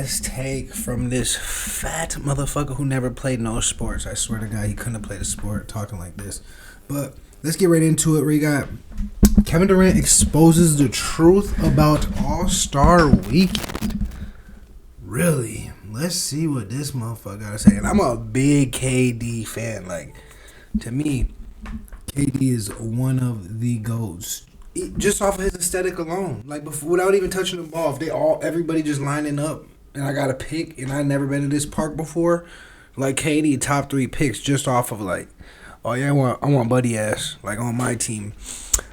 ass take from this fat motherfucker who never played no sports. I swear to God, he couldn't have played a sport talking like this. But let's get right into it. We got Kevin Durant exposes the truth about All-Star Weekend. Really? Let's see what this motherfucker got to say. And I'm a big KD fan. Like, to me, KD is one of the GOATs. Just off of his aesthetic alone, like before, without even touching the ball, if everybody just lining up, and I got a pick, and I never been to this park before, like KD top 3 picks just off of like, oh yeah, I want Buddy ass like on my team.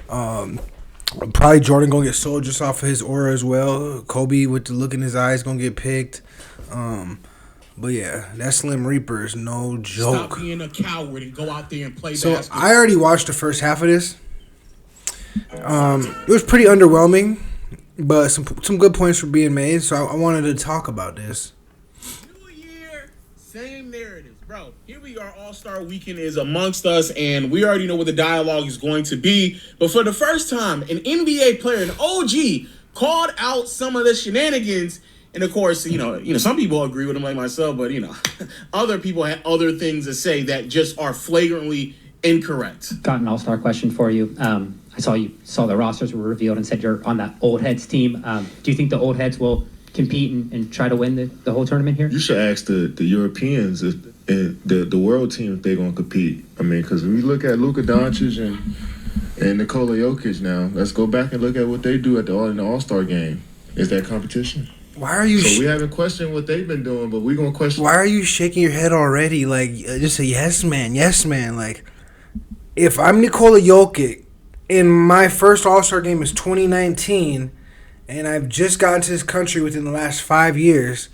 Probably Jordan gonna get sold just off of his aura as well. Kobe with the look in his eyes gonna get picked. But yeah, that Slim Reaper is no joke. Stop being a coward and go out there and play basketball. So I already watched the first half of this. It was pretty underwhelming, but some good points were being made, so I wanted to talk about this. New year, same narratives, bro. Here we are, All-Star Weekend is amongst us, and we already know what the dialogue is going to be. But for the first time, an NBA player, an OG, called out some of the shenanigans. And of course, you know, some people agree with him like myself, but other people had other things to say that just are flagrantly incorrect. Got an all-star question for you. I saw you saw the rosters were revealed and said you're on that old heads team. Do you think the old heads will compete and try to win the whole tournament here? You should ask the Europeans if the world team if they're going to compete. I mean, because when you look at Luka Doncic and Nikola Jokic now, let's go back and look at what they do in the All-Star game. Is that competition? Why are you? So we haven't questioned what they've been doing, but we're gonna question. Why are you shaking your head already? Like, just a yes man. Like, if I'm Nikola Jokic, and my first All-Star game is 2019, and I've just gotten to this country within the last 5 years.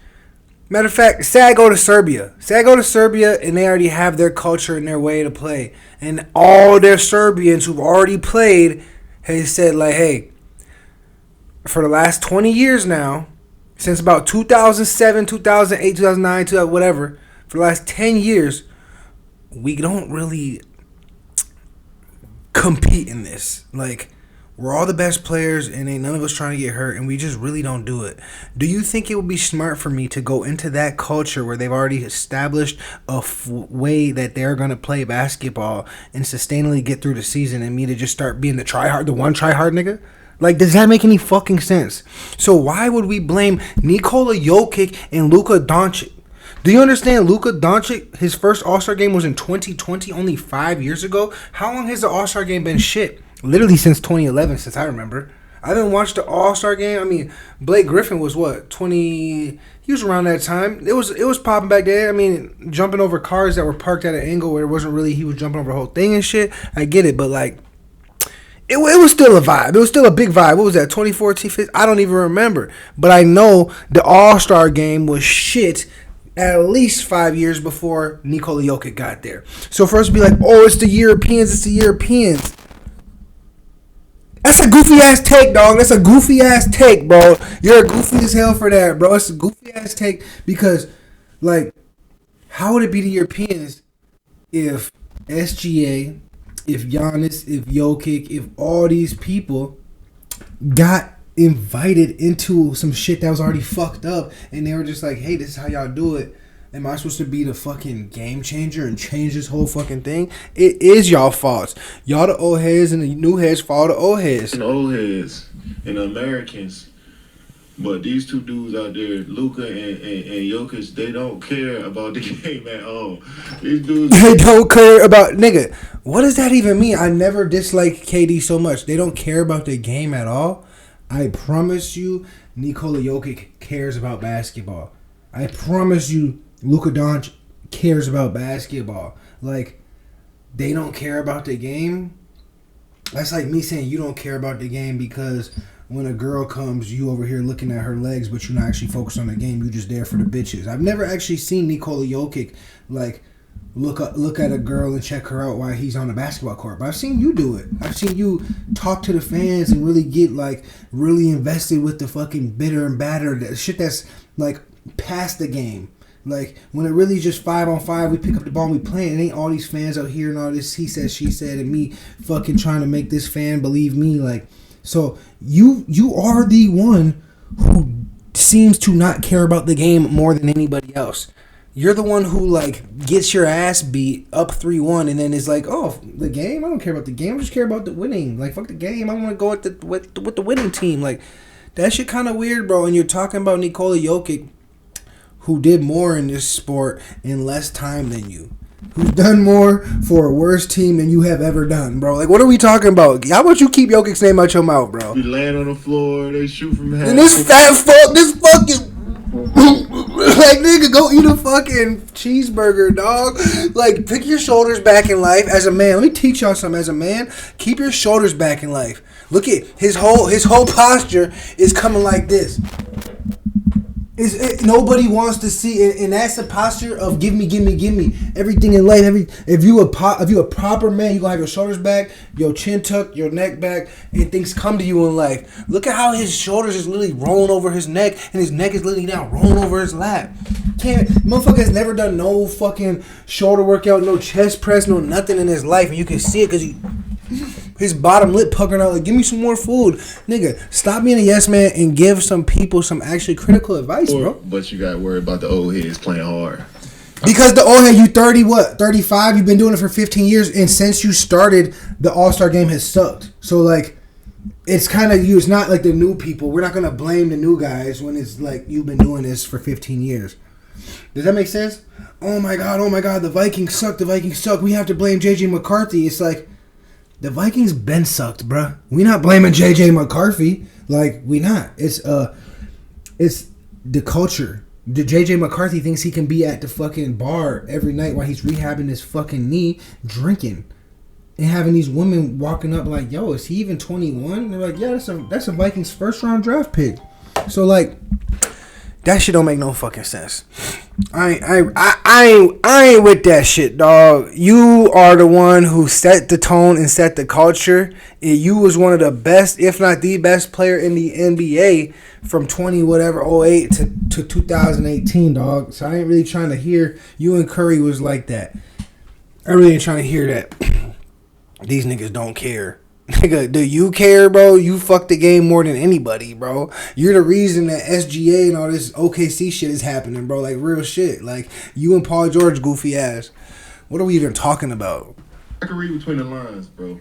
Matter of fact, say I go to Serbia. And they already have their culture and their way to play. And all their Serbians who've already played has said, like, hey, for the last 20 years now, since about 2007, 2008, 2009, whatever, for the last 10 years, we don't really compete in this. Like, we're all the best players and ain't none of us trying to get hurt, and we just really don't do it. Do you think it would be smart for me to go into that culture where they've already established a way that they're going to play basketball and sustainably get through the season, and me to just start being the one try hard nigga? Like, does that make any fucking sense? So why would we blame Nikola Jokic and Luka Doncic? Do you understand Luka Doncic, his first All-Star game was in 2020, only 5 years ago? How long has the All-Star game been shit? Literally since 2011, since I remember. I haven't watched the All-Star game. I mean, Blake Griffin was what, 20... He was around that time. It was popping back there. I mean, jumping over cars that were parked at an angle where it wasn't really... He was jumping over the whole thing and shit. I get it, but like... It was still a vibe. It was still a big vibe. What was that, 2014, 15? I don't even remember. But I know the All-Star game was shit at least 5 years before Nikola Jokic got there. So for us to be like, oh, it's the Europeans. That's a goofy-ass take, dog. That's a goofy-ass take, bro. You're goofy as hell for that, bro. It's a goofy-ass take because, like, how would it be the Europeans if SGA... if Giannis, if Jokic, if all these people got invited into some shit that was already fucked up and they were just like, hey, this is how y'all do it. Am I supposed to be the fucking game changer and change this whole fucking thing? It is y'all faults. Y'all the old heads and the new heads follow the old heads. And the old heads and the Americans. But these two dudes out there, Luka and Jokic, they don't care about the game at all. These dudes... They don't care about... Nigga, what does that even mean? I never disliked KD so much. They don't care about the game at all? I promise you, Nikola Jokic cares about basketball. I promise you, Luka Doncic cares about basketball. Like, they don't care about the game? That's like me saying you don't care about the game because... when a girl comes, you over here looking at her legs, but you're not actually focused on the game. You're just there for the bitches. I've never actually seen Nikola Jokic, like, look at a girl and check her out while he's on the basketball court. But I've seen you do it. I've seen you talk to the fans and really get, like, really invested with the fucking bitter and batter. That shit that's, like, past the game. Like, when it really just 5-on-5, we pick up the ball and we play it. It ain't all these fans out here and all this he said, she said, and me fucking trying to make this fan believe me, like... So you are the one who seems to not care about the game more than anybody else. You're the one who like gets your ass beat up 3-1 and then is like, oh, the game? I don't care about the game. I just care about the winning. Like, fuck the game. I want to go with the winning team. Like, that shit kind of weird, bro. And you're talking about Nikola Jokic, who did more in this sport in less time than you. Who's done more for a worse team than you have ever done, bro. Like, what are we talking about? How about you keep Jokic's name out your mouth, bro? We land on the floor, they shoot from half. And this fat fuck, this fucking... like, nigga, go eat a fucking cheeseburger, dog. Like, pick your shoulders back in life as a man. Let me teach y'all something. As a man, keep your shoulders back in life. Look at his whole posture is coming like this. Nobody wants to see, and that's the posture of give me everything in life. If you a proper man, you gonna have your shoulders back, your chin tucked, your neck back, and things come to you in life. Look at how his shoulders is literally rolling over his neck, and his neck is literally now rolling over his lap. Motherfucker has never done no fucking shoulder workout, no chest press, no nothing in his life, and you can see it because his bottom lip puckering out like, give me some more food. Nigga, stop being a yes man and give some people some actually critical advice, bro. But you got to worry about the old heads playing hard. Because the old head, you 35? You've been doing it for 15 years, and since you started, the All-Star game has sucked. So, like, it's kind of you. It's not like the new people. We're not going to blame the new guys when it's like you've been doing this for 15 years. Does that make sense? Oh, my God, the Vikings suck. We have to blame J.J. McCarthy. It's like, the Vikings been sucked, bruh. We not blaming J.J. McCarthy. Like, we not. It's the culture. The J.J. McCarthy thinks he can be at the fucking bar every night while he's rehabbing his fucking knee, drinking. And having these women walking up like, yo, is he even 21? And they're like, yeah, that's a Vikings first round draft pick. So, like, that shit don't make no fucking sense. I ain't with that shit, dog. You are the one who set the tone and set the culture. You was one of the best, if not the best player in the NBA from 08 to 2018, dog. So I ain't really trying to hear you and Curry was like that. I really ain't trying to hear that. These niggas don't care. Nigga, do you care, bro? You fuck the game more than anybody, bro. You're the reason that SGA and all this OKC shit is happening, bro. Like, real shit. Like, you and Paul George goofy ass. What are we even talking about? I can read between the lines, bro.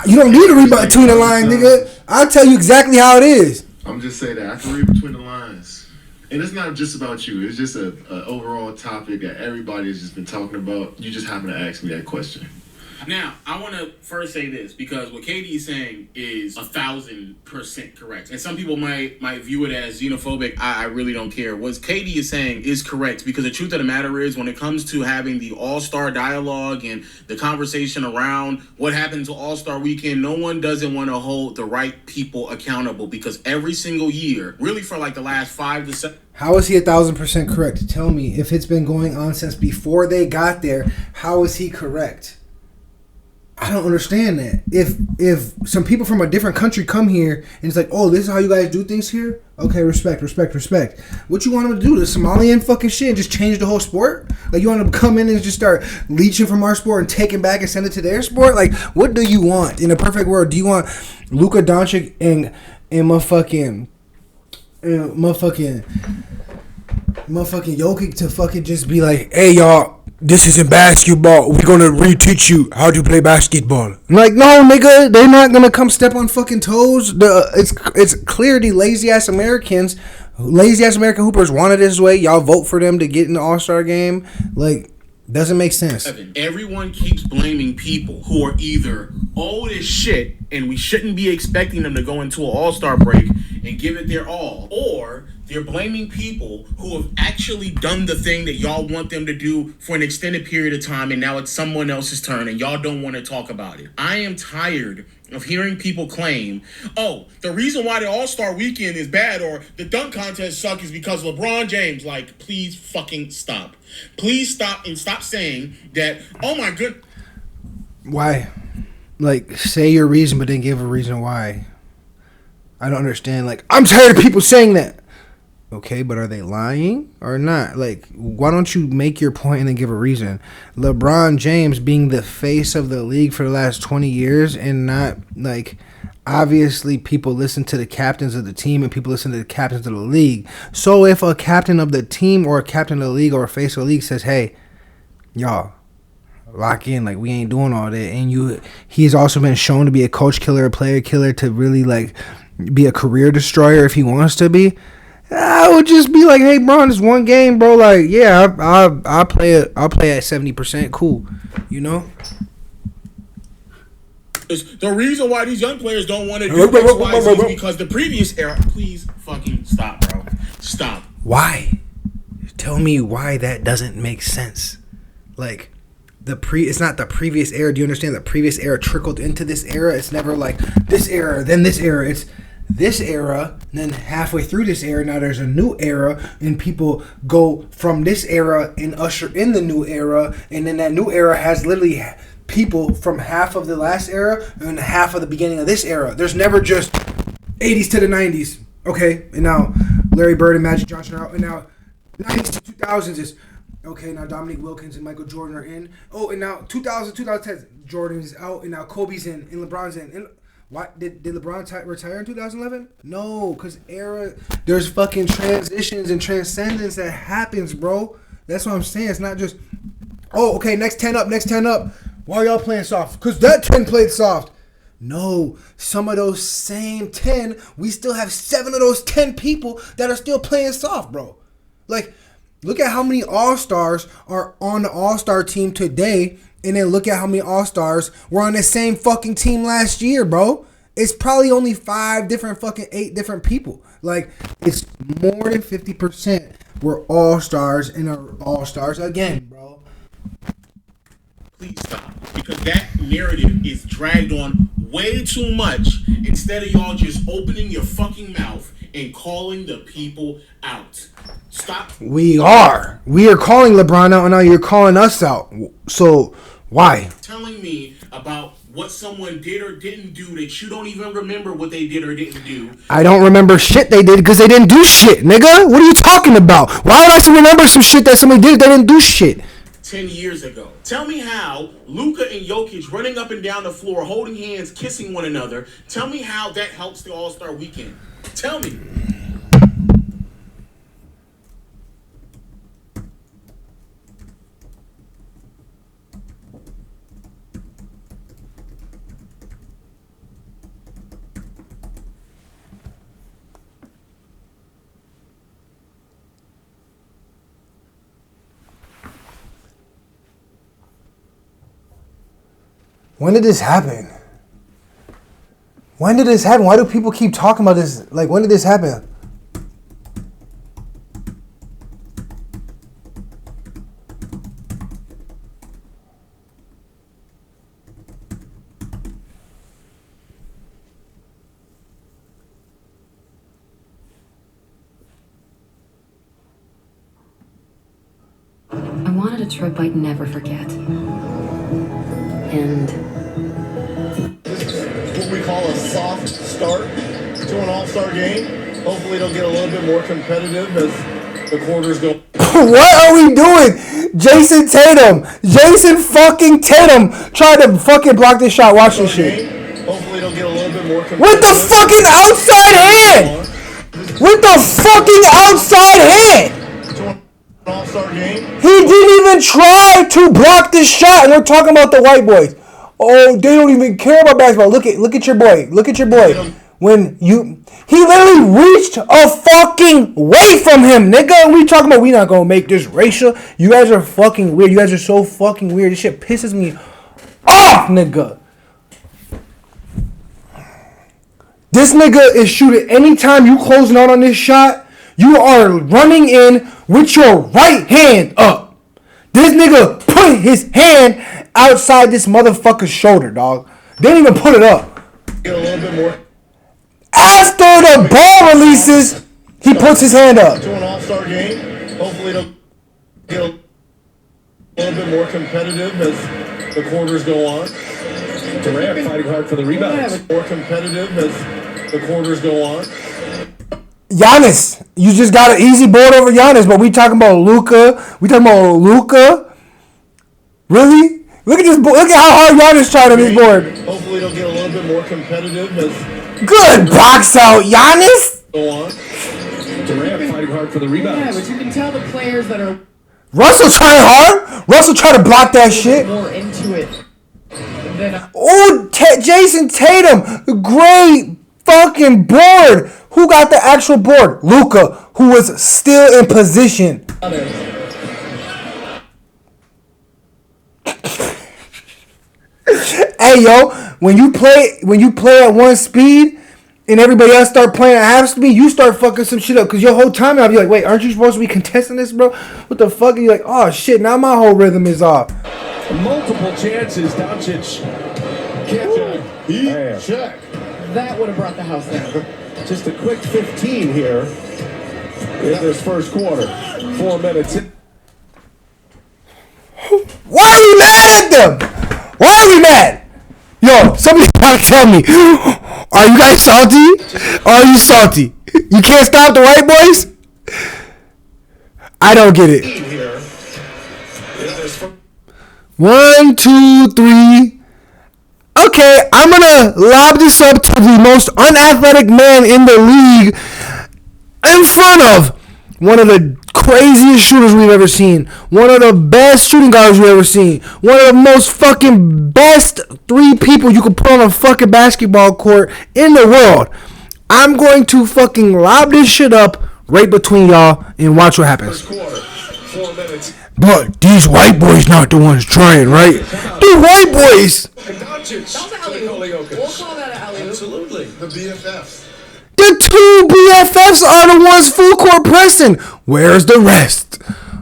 You don't need to read between the lines, nigga. I'll tell you exactly how it is. I'm just saying that I can read between the lines. And it's not just about you. It's just a overall topic that everybody has just been talking about. You just happen to ask me that question. Now, I want to first say this because what KD is saying is 1,000% correct. And some people might view it as xenophobic. I really don't care. What KD is saying is correct because the truth of the matter is when it comes to having the all-star dialogue and the conversation around what happened to All-Star Weekend, no one doesn't want to hold the right people accountable because every single year, really for like the last 5 to 7... How is he 1,000% correct? Tell me, if it's been going on since before they got there, how is he correct? I don't understand that. If some people from a different country come here and it's like, oh, this is how you guys do things here? Okay, respect. What you want them to do? The Somalian fucking shit and just change the whole sport? Like, you want them to come in and just start leeching from our sport and take it back and send it to their sport? Like, what do you want? In a perfect world, do you want Luka Doncic and motherfucking Jokic to fucking just be like, hey, y'all, this isn't basketball. We're going to reteach you how to play basketball. I'm like, no, nigga, they're not going to come step on fucking toes. It's clear the lazy-ass American hoopers wanted this way. Y'all vote for them to get in the All-Star game. Like, doesn't make sense. Everyone keeps blaming people who are either old as shit and we shouldn't be expecting them to go into an All-Star break and give it their all, or they're blaming people who have actually done the thing that y'all want them to do for an extended period of time, and now it's someone else's turn, and y'all don't want to talk about it. I am tired of hearing people claim, oh, the reason why the All-Star Weekend is bad or the dunk contest suck is because LeBron James. Like, please fucking stop. Please stop and stop saying that, oh my good. Why? Like, say your reason, but then give a reason why. I don't understand. Like, I'm tired of people saying that. Okay, but are they lying or not? Like, why don't you make your point and then give a reason? LeBron James being the face of the league for the last 20 years and not, like, obviously people listen to the captains of the team and people listen to the captains of the league. So if a captain of the team or a captain of the league or a face of the league says, hey, y'all, lock in, like, we ain't doing all that, and he's also been shown to be a coach killer, a player killer, to really, like, be a career destroyer if he wants to be, I would just be like, hey, bro, it's one game, bro. Like, yeah, I'll play it. I'll play at 70%. Cool, you know. The reason why these young players don't want to do X, Y, Z is because the previous era. Please fucking stop, bro. Stop. Why? Tell me why that doesn't make sense. Like, it's not the previous era. Do you understand? The previous era trickled into this era. It's never like this era, then this era. It's this era, and then halfway through this era, now there's a new era, and people go from this era and usher in the new era, and then that new era has literally people from half of the last era and half of the beginning of this era. There's never just 80s to the 90s, okay? And now Larry Bird and Magic Johnson are out, and now 90s to 2000s is, okay, now Dominique Wilkins and Michael Jordan are in. Oh, and now 2010, Jordan is out, and now Kobe's in, and LeBron's in. And why did LeBron retire in 2011? No, because there's fucking transitions and transcendence that happens, bro. That's what I'm saying. It's not just, oh, okay, next 10 up. Why are y'all playing soft? Because that 10 played soft. No, some of those same 10, we still have 7 of those 10 people that are still playing soft, bro. Like, look at how many All-Stars are on the All-Star team today, and then look at how many All-Stars were on the same fucking team last year, bro. It's probably only 8 different people. Like, it's more than 50% were All-Stars and are All-Stars again, bro. Please stop. Because that narrative is dragged on way too much instead of y'all just opening your fucking mouth and calling the people out. Stop. We are calling LeBron out, and now you're calling us out. So why? Telling me about what someone did or didn't do that you don't even remember what they did or didn't do. I don't remember shit they did because they didn't do shit, nigga. What are you talking about? Why would I remember some shit that somebody did if they didn't do shit? 10 years ago. Tell me how Luka and Jokic running up and down the floor, holding hands, kissing one another. Tell me how that helps the All-Star weekend. Tell me. When did this happen? Why do people keep talking about this? Like, when did this happen? I wanted a trip I'd never forget. And what we call a soft start to an all-star game. Hopefully it'll get a little bit more competitive as the quarters go. What are we doing? Jason fucking Tatum tried to fucking block this shot. Watch this shit. Hopefully it'll get a little bit more competitive. With the fucking outside hand! With the fucking outside hand! To an all-star game. He didn't even try to block this shot, and we're talking about the white boys. Oh, they don't even care about basketball. Look at your boy. He literally reached a fucking way from him, nigga. We talking about we not gonna make this racial. You guys are fucking weird. You guys are so fucking weird. This shit pisses me off, nigga. This nigga is shooting. Anytime you closing out on this shot, you are running in with your right hand up. This nigga put his hand outside this motherfucker's shoulder, dog. They didn't even put it up. Get a little bit more. After the ball releases, he puts his hand up. To an all-star game. Hopefully it'll get a little bit more competitive as the quarters go on. Durant fighting hard for the rebounds. More competitive as the quarters go on. Giannis. You just got an easy board over Giannis, but we talking about Luka. Really? Look at this. Look at how hard Giannis tried on his board. Hopefully, they'll get a little bit more competitive as Good box out, Giannis. go on. Durant fighting hard for the rebounds. Yeah, but you can tell the players that are Russell trying hard. Russell trying to block that shit. more into it than Oh, Jason Tatum, great fucking board. Who got the actual board? Luka, who was still in position. others. Hey yo, when you play at one speed and everybody else start playing at half speed, you start fucking some shit up because your whole time I'll be like, wait, aren't you supposed to be contesting this, bro? What the fuck? And you're like, oh shit, now my whole rhythm is off. Multiple chances. Doncic can't Check. That would have brought the house down. just a quick 15 here in this first quarter. 4 minutes. Why are we mad at them? Why are we mad? Yo, somebody gotta tell me. Are you guys salty? Are you salty? You can't stop the white boys? I don't get it. Here in this first 1, 2, 3. Okay, I'm gonna lob this up to the most unathletic man in the league in front of one of the craziest shooters we've ever seen, one of the best shooting guards we've ever seen, one of the most fucking best 3 people you could put on a fucking basketball court in the world. I'm going to fucking lob this shit up right between y'all and watch what happens. quarter. 4 minutes. But these white boys not the ones trying, right? The white boys! Doncic. That was an alley-oop. We'll call that an alley-oop. Absolutely. The BFFs. The 2 BFFs are the ones full court pressing. Where's the rest?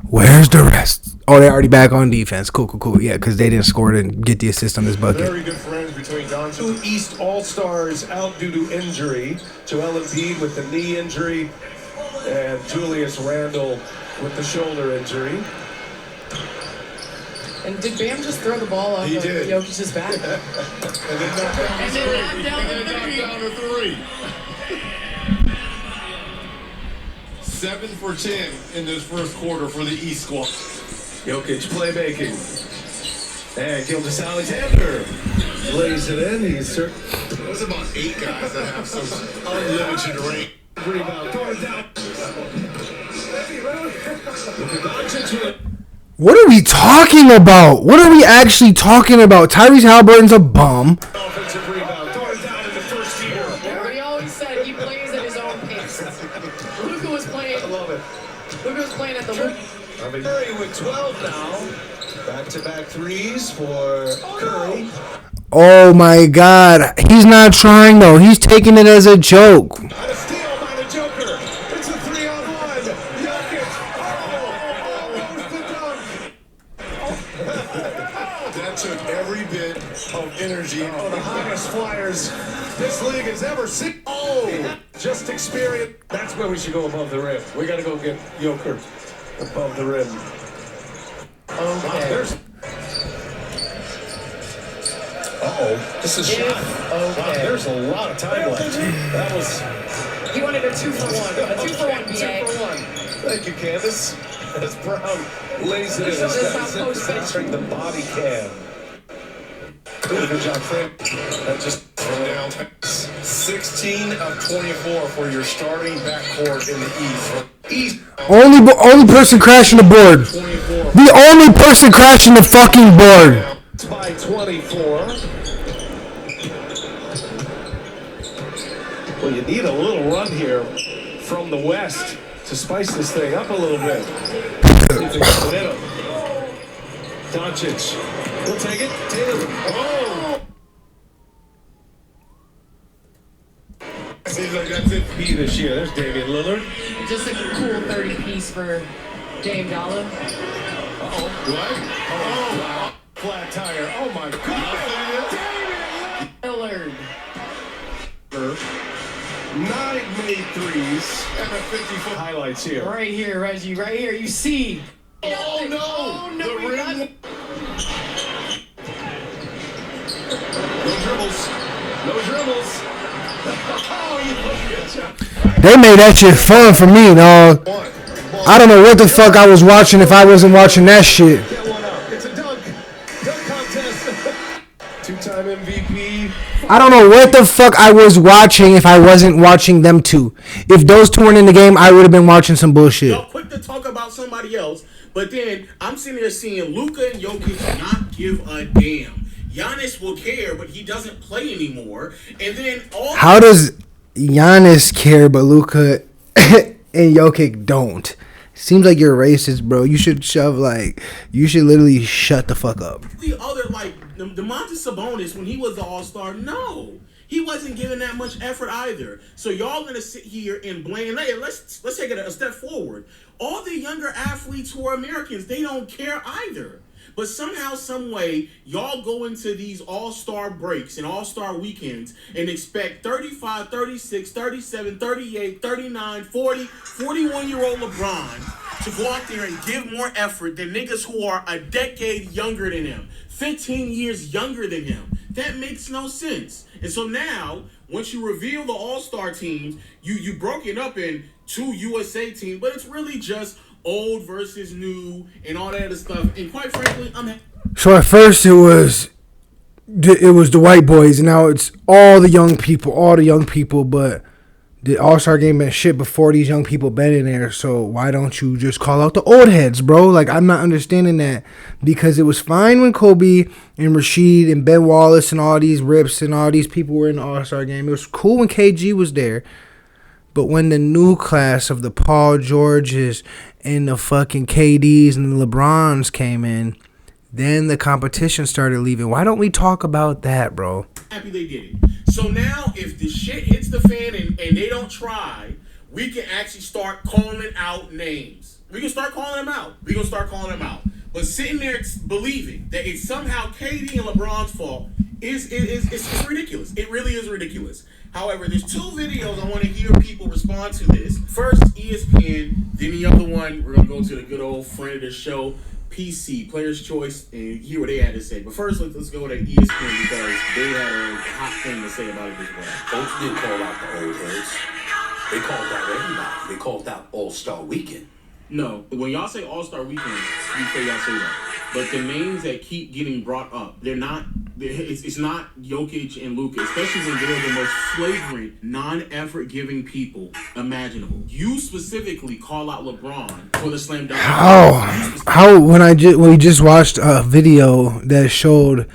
Where's the rest? Oh, they're already back on defense. Cool. Yeah, because they didn't score and get the assist on this bucket. Very good friends between Doncic. 2 East All-Stars out due to injury. Joel Embiid with the knee injury, and Julius Randle with the shoulder injury. And did Bam just throw the ball off He of did. Jokic's back? And then knocked down the three. 7 for 10 in this first quarter for the East squad. Jokic playmaking. And Gildas Alexander lays it in. There's about 8 guys that have some unlimited range. Rebound. Going down. Doncic. What are we talking about? What are we actually talking about? Tyrese Halliburton's a bum. Offensive rebound. Going down in the first year. Everybody always said he plays at his own pace. Luka was playing. I love it. Luka was playing at the. Curry with 12 now. Back-to-back threes for Curry. Oh my god. He's not trying though. He's taking it as a joke. And a steal by the Joker. It's a 3-on-1. Jokic. That took every bit of energy. Oh, the highest flyers this league has ever seen. Oh, just experience. That's where we should go above the rim. We got to go get Joker above the rim. Okay. There's. This is shot. Okay. There's a lot of time left. That was He wanted a 2-for-1. A 2-for-1, 2 BA. for 1. Thank you, Candace. As Brown lays it in. This is how post Centering the body cam. Good job, Frank. That just From down 16 of 24 for your starting backcourt in the East. East Only person crashing the board. 24. The only person crashing the fucking board. by 24. Well, you need a little run here from the West to spice this thing up a little bit. See if they can get it. Doncic. We'll take it. Tatum. Oh! Seems like that's it. He this year. There's Damian Lillard. Just a cool 30 piece for Dame Dollar. Uh-oh. What? Oh, wow. Flat tire. Oh, my God. Lillard. 9 made threes. And a 50-foot highlights here. Right here, Reggie. Right here. You see. Oh no! Oh, no, The he rim. doesn't. No dribbles. No dribbles. Oh, you look good job. They made that shit fun for me, dog. I don't know what the fuck I was watching if I wasn't watching that shit. Get one out. It's a dunk contest. Two-time MVP. I don't know what the fuck I was watching if I wasn't watching them two. If those two weren't in the game, I would have been watching some bullshit. Y'all quick to talk about somebody else, but then I'm sitting there seeing Luka and Jokic not give a damn. Giannis will care, but he doesn't play anymore. And then how does Giannis care, but Luka and Jokic don't? Seems like you're racist, bro. You should you should literally shut the fuck up. The other, Domantas Sabonis, when he was the All-Star, no. He wasn't giving that much effort either. So y'all gonna sit here and blame. Hey, let's take it a step forward. All the younger athletes who are Americans, they don't care either. But somehow, some way, y'all go into these all-star breaks and all-star weekends and expect 35, 36, 37, 38, 39, 40, 41-year-old LeBron to go out there and give more effort than niggas who are a decade younger than him, 15 years younger than him. That makes no sense. And so now, once you reveal the all-star teams, you broke it up in two USA teams, but it's really just old versus new and all that other stuff. And quite frankly, so at first it was the white boys, and now it's all the young people, but the All-Star game been shit before these young people been in there, so why don't you just call out the old heads, bro? Like, I'm not understanding that, because it was fine when Kobe and Rasheed and Ben Wallace and all these rips and all these people were in the All-Star game. It was cool when KG was there. But when the new class of the Paul Georges and the fucking KDs and the LeBrons came in, then the competition started leaving. Why don't we talk about that, bro? Happy they did it. So now if the shit hits the fan and they don't try, we can actually start calling out names. We can start calling them out. But sitting there believing that it's somehow KD and LeBron's fault is ridiculous. It really is ridiculous. However, there's two videos I want to hear people respond to this. First, ESPN. Then the other one, we're going to go to the good old friend of the show, PC, Player's Choice, and hear what they had to say. But first, let's go to ESPN because they had a hot thing to say about it as well. Folks didn't call out the old heads. They called out everybody. They called out All-Star Weekend. No, when y'all say All-Star Weekend, you say y'all say that. But the names that keep getting brought up, it's not Jokic and Luka, especially when they're the most flagrant, non-effort giving people imaginable. You specifically call out LeBron for the slam dunk. How when we just watched a video that showed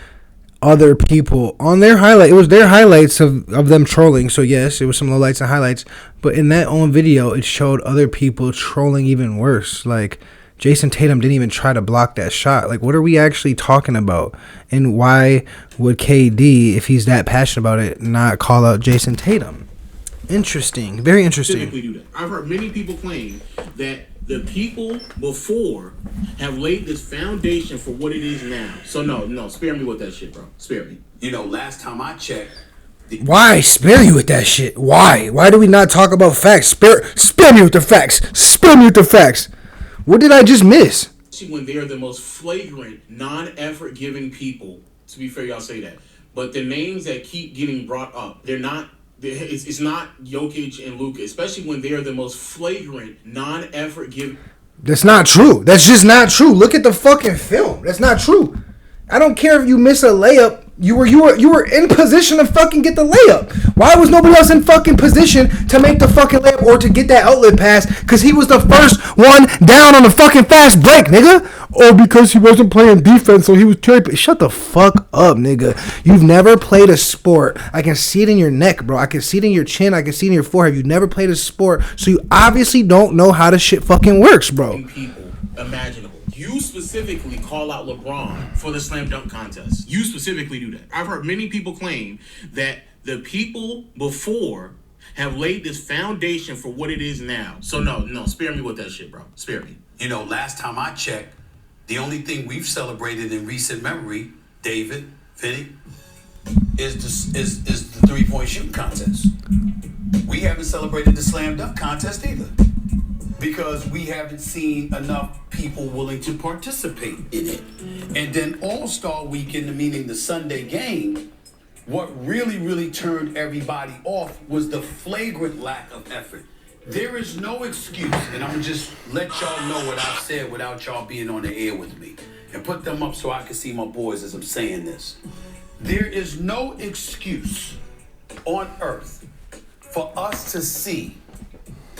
other people on their highlight, it was their highlights of them trolling. So yes, it was some lowlights and highlights, but in that own video, it showed other people trolling even worse. Like, Jason Tatum didn't even try to block that shot. Like, what are we actually talking about? And why would KD, if he's that passionate about it, not call out Jason Tatum? Interesting. Very interesting. Do that. I've heard many people claim that the people before have laid this foundation for what it is now. So no, spare me with that shit, bro. Spare me. You know, last time I checked. Why spare you with that shit? Why? Why do we not talk about facts? Spare me with the facts. Spare me with the facts. What did I just miss? When they're the most flagrant, non-effort giving people, to be fair, y'all say that. But the names that keep getting brought up, it's not Jokic and Luka, especially when they're the most flagrant, non-effort giving. That's not true. That's just not true. Look at the fucking film. That's not true. I don't care if you miss a layup. You were in position to fucking get the layup. Why was nobody else in fucking position to make the fucking layup or to get that outlet pass? Because he was the first one down on the fucking fast break, nigga. Or because he wasn't playing defense, so he was tripping. Shut the fuck up, nigga. You've never played a sport. I can see it in your neck, bro. I can see it in your chin. I can see it in your forehead. You've never played a sport, so you obviously don't know how the shit fucking works, bro. People imaginable. You specifically call out LeBron for the slam dunk contest. You specifically do that. I've heard many people claim that the people before have laid this foundation for what it is now. So no, spare me with that shit, bro. Spare me. You know, last time I checked, the only thing we've celebrated in recent memory, David, Vinny, is the three-point shooting contest. We haven't celebrated the slam dunk contest either, because we haven't seen enough people willing to participate in it. And then All-Star Weekend, meaning the Sunday game, what really turned everybody off was the flagrant lack of effort. There is no excuse, and I'm gonna just let y'all know what I've said without y'all being on the air with me, and put them up so I can see my boys as I'm saying this. There is no excuse on earth for us to see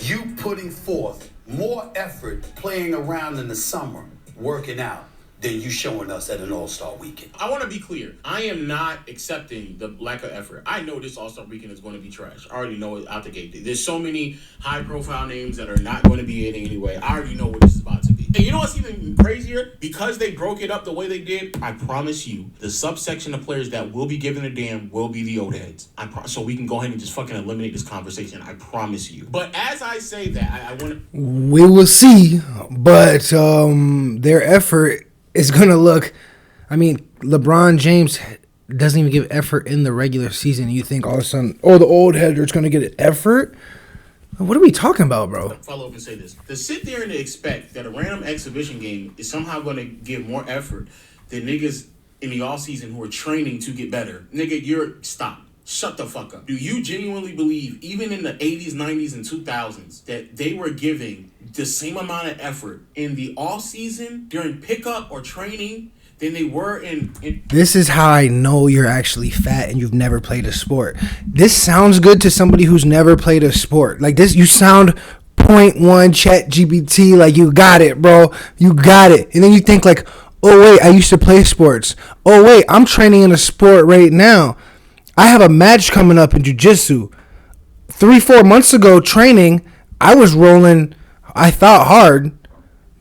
you putting forth more effort playing around in the summer, working out, than you showing us at an All-Star weekend. I want to be clear. I am not accepting the lack of effort. I know this All-Star weekend is going to be trash. I already know it out the gate. There's so many high-profile names that are not going to be in anyway. I already know what this is about to be. And you know what's even crazier? Because they broke it up the way they did, I promise you, the subsection of players that will be given a damn will be the old heads. So we can go ahead and just fucking eliminate this conversation. I promise you. But as I say that, I want to... We will see, but their effort is going to look... I mean, LeBron James doesn't even give effort in the regular season. You think all of a sudden, the old header's going to get an effort? What are we talking about, bro? Follow up and say this. To sit there and to expect that a random exhibition game is somehow going to give more effort than niggas in the offseason who are training to get better. Nigga, stop. Shut the fuck up. Do you genuinely believe, even in the 80s, 90s, and 2000s, that they were giving the same amount of effort in the offseason during pickup or training than they were in... This is how I know you're actually fat and you've never played a sport. This sounds good to somebody who's never played a sport. Like this, you sound .1 chat GPT, like you got it, bro. You got it. And then you think like, oh wait, I used to play sports. Oh wait, I'm training in a sport right now. I have a match coming up in jiu-jitsu. 3-4 months ago training, I was rolling, I thought hard,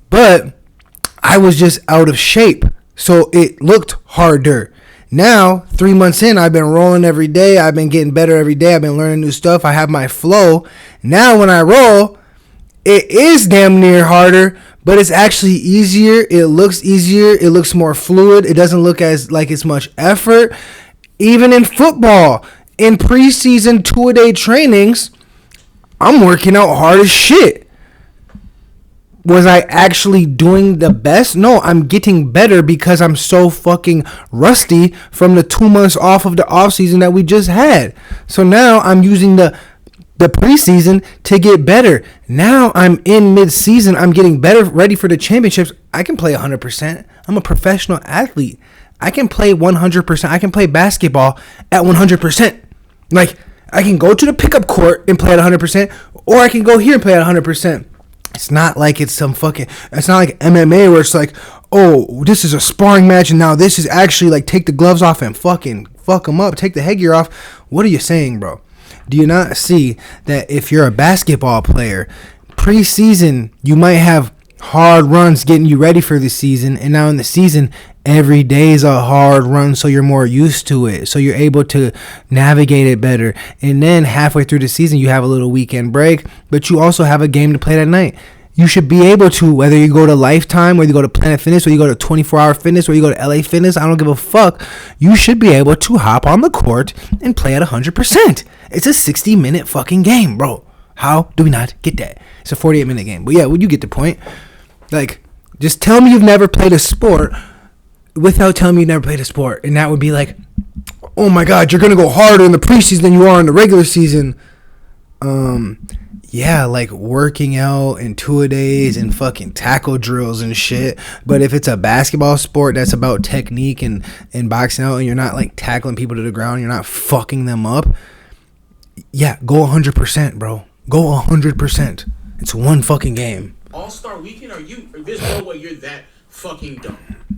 but I was just out of shape. So it looked harder. Now, 3 months in, I've been rolling every day. I've been getting better every day. I've been learning new stuff. I have my flow. Now when I roll, it is damn near harder, but it's actually easier. It looks easier. It looks more fluid. It doesn't look as like it's much effort. Even in football, in preseason 2-a-day trainings, I'm working out hard as shit. Was I actually doing the best? No, I'm getting better because I'm so fucking rusty from the 2 months off of the offseason that we just had. So now I'm using the preseason to get better. Now I'm in mid-season. I'm getting better, ready for the championships. I can play 100%. I'm a professional athlete. I can play 100%. I can play basketball at 100%. Like, I can go to the pickup court and play at 100%, or I can go here and play at 100%. It's not like it's some fucking... It's not like MMA where it's like, oh, this is a sparring match, and now this is actually like take the gloves off and fucking fuck them up. Take the headgear off. What are you saying, bro? Do you not see that if you're a basketball player, preseason, you might have hard runs getting you ready for the season, and now in the season, every day is a hard run, so you're more used to it, so you're able to navigate it better. And then halfway through the season, you have a little weekend break, but you also have a game to play that night. You should be able to, whether you go to Lifetime, whether you go to Planet Fitness, or you go to 24-hour Fitness, or you go to LA Fitness, I don't give a fuck. You should be able to hop on the court and play at 100%. It's a 60-minute fucking game, bro. How do we not get that? It's a 48-minute game. But yeah, well, you get the point. Like, just tell me you've never played a sport without telling me you've never played a sport. And that would be like, oh my God, you're going to go harder in the preseason than you are in the regular season. Yeah, like working out and 2-a-days and fucking tackle drills and shit. But if it's a basketball sport that's about technique and boxing out, and you're not like tackling people to the ground, you're not fucking them up. Yeah, go 100%, bro. Go 100%. It's one fucking game. All-Star Weekend? There's no way you're that fucking dumb.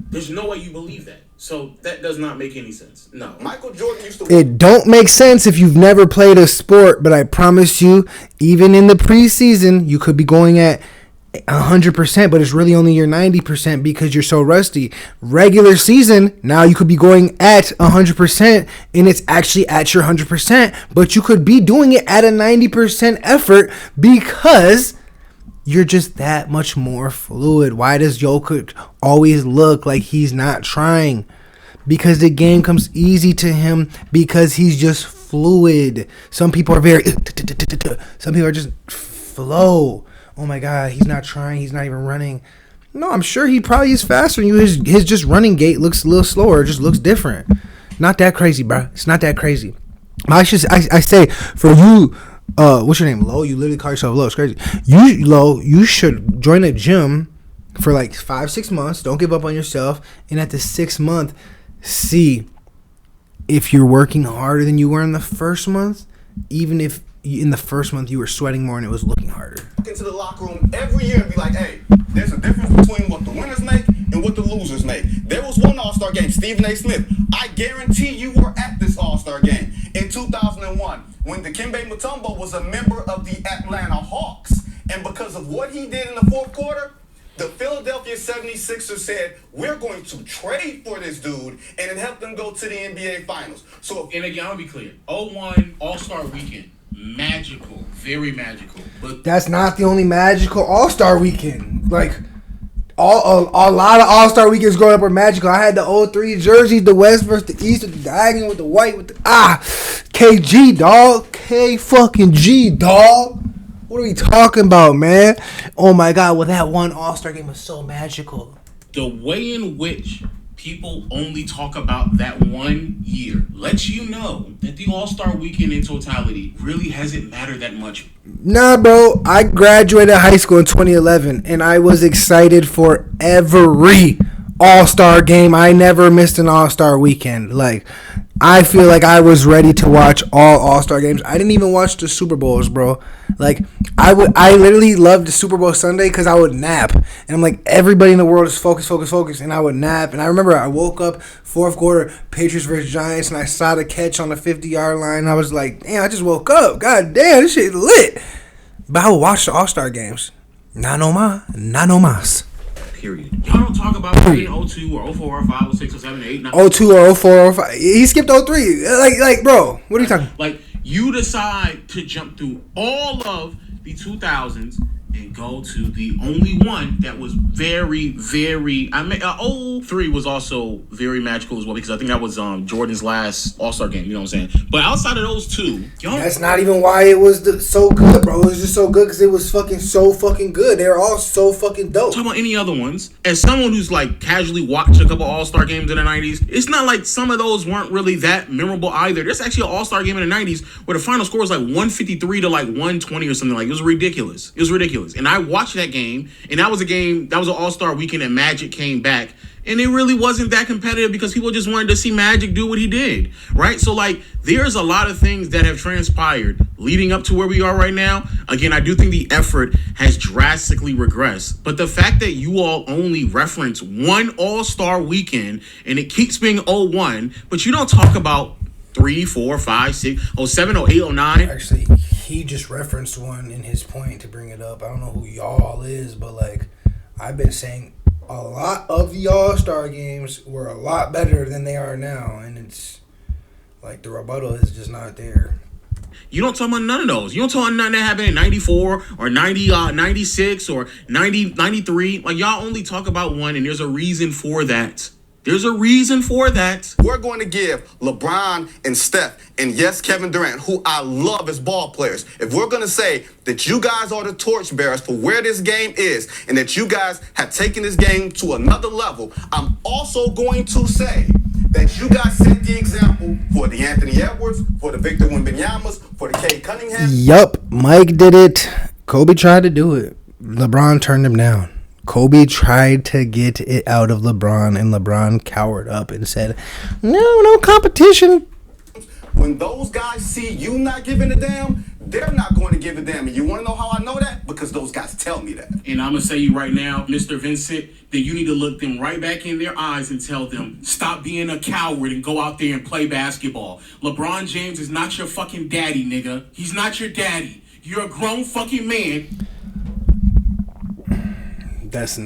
There's no way you believe that. So that does not make any sense. No. Michael Jordan used to... It don't make sense if you've never played a sport, but I promise you, even in the preseason, you could be going at 100%, but it's really only your 90% because you're so rusty. Regular season, now you could be going at 100%, and it's actually at your 100%, but you could be doing it at a 90% effort because... you're just that much more fluid. Why does Jokic always look like he's not trying? Because the game comes easy to him because he's just fluid. Some people are very... some people are just flow. Oh my God, he's not trying. He's not even running. No, I'm sure he probably is faster than you. His just running gait looks a little slower. It just looks different. Not that crazy, bro. It's not that crazy. I say, for you... what's your name? Low. You literally call yourself Low. It's crazy. You should join a gym for like 5-6 months. Don't give up on yourself. And at the 6th month, see if you're working harder than you were in the first month, even if in the first month you were sweating more and it was looking harder. Into the locker room every year and be like, hey, there's a difference between what the winners make and what the losers make. There was one All-Star game, Stephen A. Smith. I guarantee you were at this All-Star game in 2001 when Dikembe Mutombo was a member of the Atlanta Hawks. And because of what he did in the fourth quarter, the Philadelphia 76ers said, we're going to trade for this dude, and it helped them go to the NBA Finals. So, And again, I'll be clear. 01 All-Star Weekend. Magical. Very magical. But That's not the only magical All-Star weekend. Like, a lot of All-Star weekends growing up were magical. I had the 03 jerseys, the West versus the East with the diagonal with the white with the KG, dog. K fucking G, dog. What are we talking about, man? Oh my God, well that one All-Star game was so magical. the way in which people only talk about that 1 year lets you know that the All-Star Weekend in totality really hasn't mattered that much. Nah, bro. I graduated high school in 2011, and I was excited for every All-Star game. I never missed an All-Star weekend. Like, I feel like I was ready to watch all All-Star games. I didn't even watch the Super Bowls, bro. Like, I literally loved the Super Bowl Sunday because I would nap. And I'm like, everybody in the world is focused. And I would nap. And I remember I woke up, fourth quarter, Patriots versus Giants, and I saw the catch on the 50-yard line. And I was like, damn, I just woke up. God damn, this shit lit. But I would watch the All-Star games. Not no mas. Period. Y'all don't talk about in 02 or 04 or 5 or 6 or 7 or 8. 9. 02 or 04 or 05. He skipped 03. Like, bro, what are you talking? Like, you decide to jump through all of the 2000s and go to the only one that was very, very. 03 was also very magical as well because I think that was Jordan's last All-Star game. You know what I'm saying? But outside of those two, that's not even why it was so good, bro. It was just so good because it was fucking so fucking good. They were all so fucking dope. Talking about any other ones, as someone who's like casually watched a couple All-Star games in the 90s, it's not like some of those weren't really that memorable either. There's actually an All-Star game in the 90s where the final score was like 153 to like 120 or something. Like, it was ridiculous. And I watched that game, and that was an All-Star weekend and Magic came back. And it really wasn't that competitive because people just wanted to see Magic do what he did, right? So, like, there's a lot of things that have transpired leading up to where we are right now. Again, I do think the effort has drastically regressed. But the fact that you all only reference one All-Star weekend and it keeps being 01, but you don't talk about 3, 4, 5, 6, 07, 08, 09. Actually, he just referenced one in his point to bring it up. I don't know who y'all is, but, like, I've been saying a lot of the All-Star games were a lot better than they are now, and it's like the rebuttal is just not there. You don't talk about none of those. You don't talk about nothing that happened in 94 or 90, 96 or 90, 93. Like, y'all only talk about one, and there's a reason for that. We're going to give LeBron and Steph, and yes, Kevin Durant, who I love as ball players, if we're going to say that you guys are the torchbearers for where this game is and that you guys have taken this game to another level, I'm also going to say that you guys set the example for the Anthony Edwards, for the Victor Wembanyama's, for the Cade Cunningham. Yup, Mike did it. Kobe tried to do it. LeBron turned him down. Kobe tried to get it out of LeBron, and LeBron cowered up and said, no competition. When those guys see you not giving a damn, they're not going to give a damn. And you want to know how I know that? Because those guys tell me that. And I'm going to say you right now, Mr. Vincent, that you need to look them right back in their eyes and tell them, stop being a coward and go out there and play basketball. LeBron James is not your fucking daddy, nigga. He's not your daddy. You're a grown fucking man. That's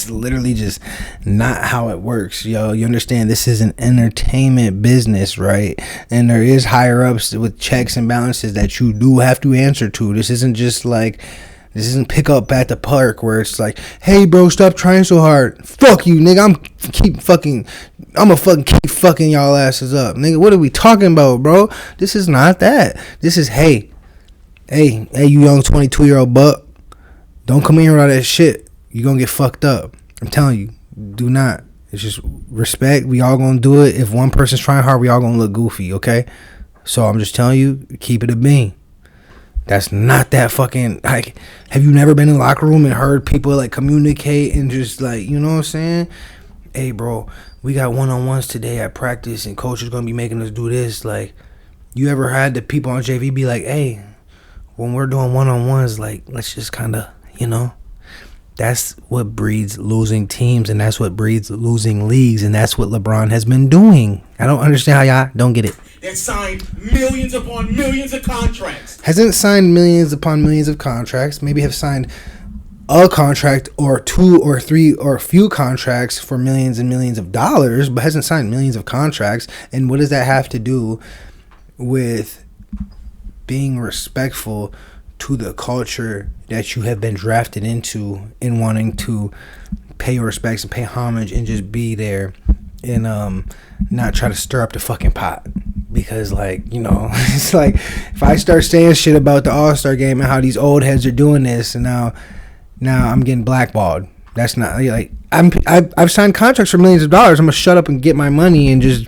literally just not how it works, yo. You understand? This is an entertainment business, right? And there is higher ups with checks and balances that you do have to answer to. This isn't pick up at the park where it's like, hey, bro, stop trying so hard. Fuck you, nigga. I'm gonna fucking keep fucking y'all asses up, nigga. What are we talking about, bro? This is not that. This is hey, you young 22-year-old buck. Don't come in here with all that shit. You're going to get fucked up. I'm telling you. Do not. It's just respect. We all going to do it. If one person's trying hard, we all going to look goofy, okay? So I'm just telling you, keep it a bean. That's not that fucking, like, have you never been in the locker room and heard people like communicate and just like, you know what I'm saying? Hey, bro, we got one-on-ones today at practice and coach is going to be making us do this. Like, you ever had the people on JV be like, hey, when we're doing one-on-ones, like, let's just kind of, you know? That's what breeds losing teams, and that's what breeds losing leagues, and that's what LeBron has been doing. I don't understand how y'all don't get it. That signed millions upon millions of contracts. Hasn't signed millions upon millions of contracts. Maybe have signed a contract or two or three or a few contracts for millions and millions of dollars, but hasn't signed millions of contracts. And what does that have to do with being respectful to the culture that you have been drafted into and wanting to pay your respects and pay homage and just be there and not try to stir up the fucking pot? Because, like, you know, it's like if I start saying shit about the All-Star game and how these old heads are doing this, and now I'm getting blackballed. That's not, like, I've signed contracts for millions of dollars. I'm gonna shut up and get my money and just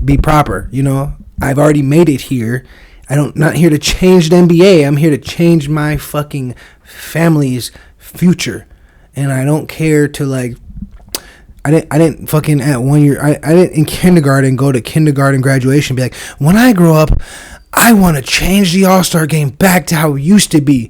be proper, you know? I've already made it here. Not here to change the NBA. I'm here to change my fucking family's future. And I don't care to, like, I didn't fucking at 1 year, I didn't in kindergarten go to kindergarten graduation and be like, when I grow up, I want to change the All-Star game back to how it used to be.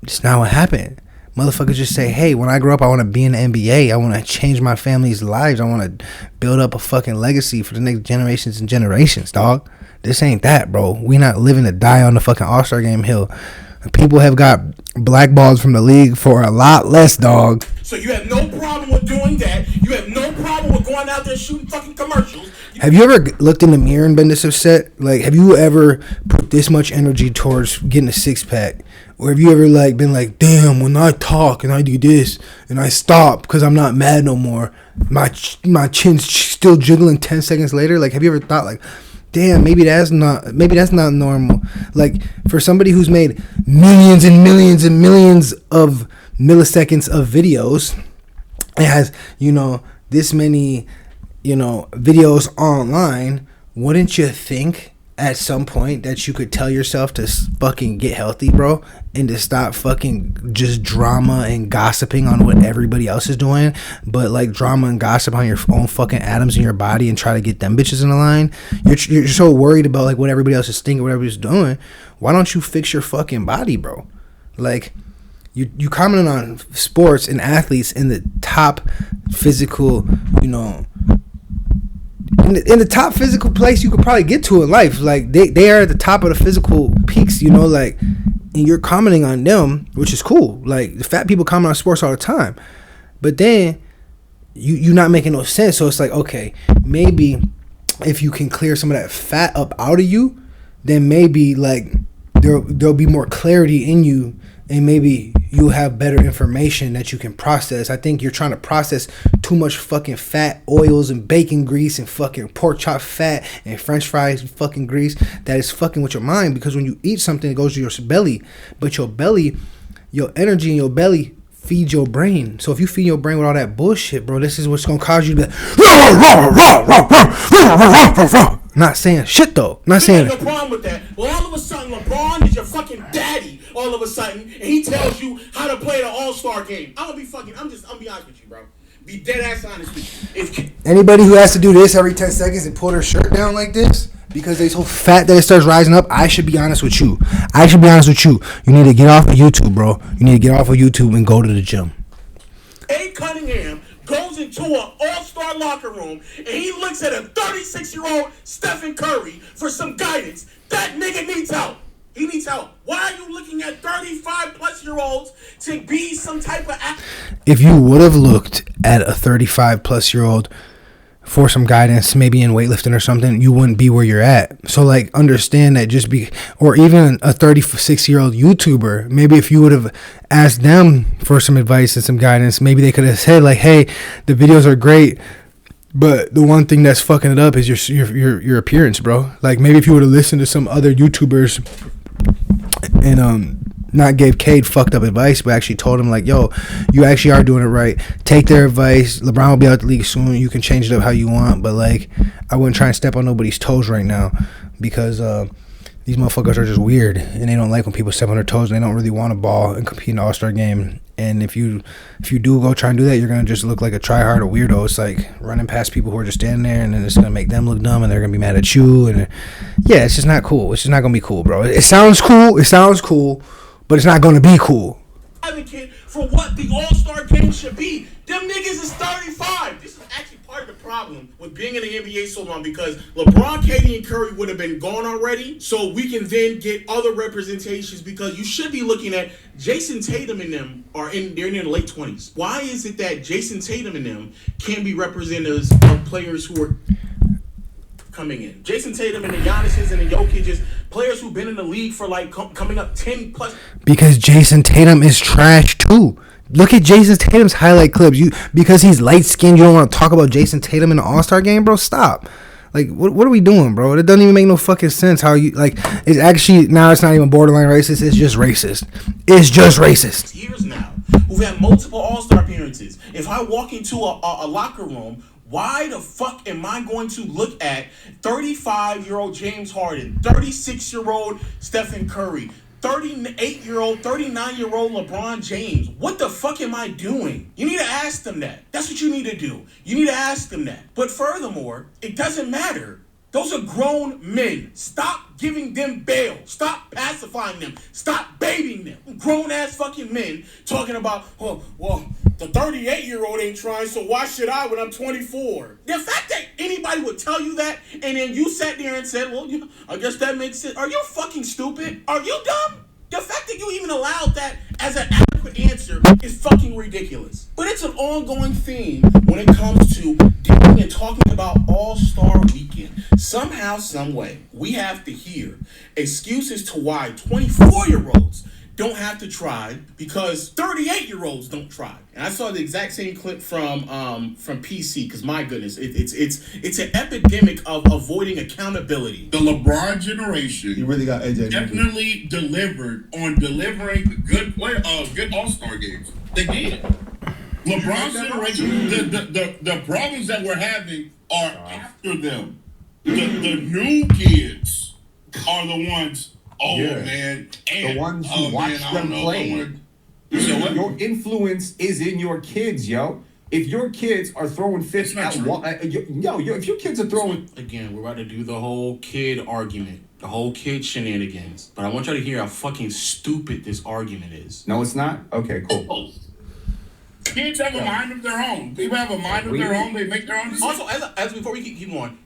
It's not what happened. Motherfuckers just say, hey, when I grow up, I want to be in the NBA. I want to change my family's lives. I want to build up a fucking legacy for the next generations and generations, dog. This ain't that, bro. We not living to die on the fucking All-Star game hill. People have got blackballed from the league for a lot less, dog. So you have no problem with doing that. You have no problem with going out there shooting fucking commercials. Have you ever looked in the mirror and been this upset? Like, have you ever put this much energy towards getting a six-pack? Or have you ever, like, been like, damn, when I talk and I do this and I stop because I'm not mad no more, my chin's still jiggling 10 seconds later? Like, have you ever thought, like, damn, maybe that's not normal? Like, for somebody who's made millions and millions and millions of milliseconds of videos, it has, you know, this many, you know, videos online, wouldn't you think at some point that you could tell yourself to fucking get healthy, bro, and to stop fucking just drama and gossiping on what everybody else is doing, but like drama and gossip on your own fucking atoms in your body and try to get them bitches in the line? You're so worried about like what everybody else is thinking, what everybody's doing. Why don't you fix your fucking body, bro? Like, you commenting on sports and athletes in the top physical, you know, in the top physical place you could probably get to in life. Like, they are at the top of the physical peaks, you know, like, and you're commenting on them, which is cool. Like, the fat people comment on sports all the time, but then you're not making no sense. So it's like, okay, maybe if you can clear some of that fat up out of you, then maybe like there'll be more clarity in you, and maybe you'll have better information that you can process. I think you're trying to process too much fucking fat, oils and bacon grease and fucking pork chop fat and french fries fucking grease that is fucking with your mind, because when you eat something, it goes to your belly, but your belly, your energy in your belly feeds your brain. So if you feed your brain with all that bullshit, bro, this is what's gonna cause you to be like, not saying shit though. Not saying. No problem with that. Well, all of a sudden, LeBron is your fucking daddy. All of a sudden, and he tells you how to play the All-Star game. I'm gonna be honest with you, bro. Be dead ass honest with you. If anybody who has to do this every 10 seconds and pull their shirt down like this because they're so fat that it starts rising up, I should be honest with you. You need to get off of YouTube, bro. You need to get off of YouTube and go to the gym. A. Cunningham goes into an all-star locker room and he looks at a 36-year-old Stephen Curry for some guidance. That nigga needs help. He needs help. Why are you looking at 35-plus-year-olds to be some type of... If you would have looked at a 35-plus-year-old for some guidance, maybe in weightlifting or something, you wouldn't be where you're at. So, like, understand that or even a 36-year-old YouTuber, maybe if you would have asked them for some advice and some guidance, maybe they could have said, like, hey, the videos are great, but the one thing that's fucking it up is your appearance, bro. Like, maybe if you would have listened to some other YouTubers and not gave Cade fucked up advice, but actually told him, like, yo, you actually are doing it right. Take their advice. LeBron will be out the league soon. You can change it up how you want, but, like, I wouldn't try and step on nobody's toes right now, because These motherfuckers are just weird, and they don't like when people step on their toes, and they don't really want to ball and compete in the All-Star game. And if you do go try and do that, you're gonna just look like a tryhard or weirdo. It's like running past people who are just standing there, and then it's gonna make them look dumb, and they're gonna be mad at you. And yeah, it's just not cool. It's just not gonna be cool, bro. It sounds cool. It sounds cool, but it's not gonna be cool. Advocate for what the All-Star game should be. Them niggas is 35. This is actually part of the problem with being in the NBA so long, because LeBron, KD, and Curry would have been gone already, so we can then get other representations, because you should be looking at Jason Tatum and them they're in their late 20s. Why is it that Jason Tatum and them can be representatives of players who are coming in? Jason Tatum and the Giannis's and the Jokic's, players who've been in the league for like coming up 10 plus. Because Jason Tatum is trash too. Look at Jason Tatum's highlight clips. Because he's light skinned, you don't want to talk about Jason Tatum in the All-Star game, bro? Stop. Like, what are we doing, bro? It doesn't even make no fucking sense how you, like, it's actually, now it's not even borderline racist, it's just racist. It's just racist. Years now, who've had multiple All-Star appearances. If I walk into a locker room, why the fuck am I going to look at 35-year-old James Harden, 36-year-old Stephen Curry, 38-year-old, 39-year-old LeBron James? What the fuck am I doing? You need to ask them that. That's what you need to do. You need to ask them that. But furthermore, it doesn't matter. Those are grown men. Stop giving them bail. Stop pacifying them. Stop babying them. Grown-ass fucking men talking about, well, the 38-year-old ain't trying, so why should I when I'm 24? The fact that anybody would tell you that, and then you sat there and said, well, I guess that makes sense. Are you fucking stupid? Are you dumb? The fact that you even allowed that as an adequate answer is fucking ridiculous. But it's an ongoing theme when it comes to dealing and talking about All-Star Weekend. Somehow, some way, we have to hear excuses to why 24-years-olds don't have to try because 38-year-olds don't try. And I saw the exact same clip from PC, because my goodness, it's an epidemic of avoiding accountability. The LeBron generation, you really got AJ definitely delivered on delivering good All-Star games. They did. LeBron's generation, the problems that we're having are after them. The new kids are the ones. Oh, yeah. Man. The ones who watch them play. Your influence is in your kids, yo. If your kids are throwing fists at if your kids are throwing... Again, we're about to do the whole kid argument. The whole kid shenanigans. But I want y'all to hear how fucking stupid this argument is. No, it's not? Okay, cool. Kids have a mind of their own. People have a mind of their own. They make their own decisions. Also, as before we keep going,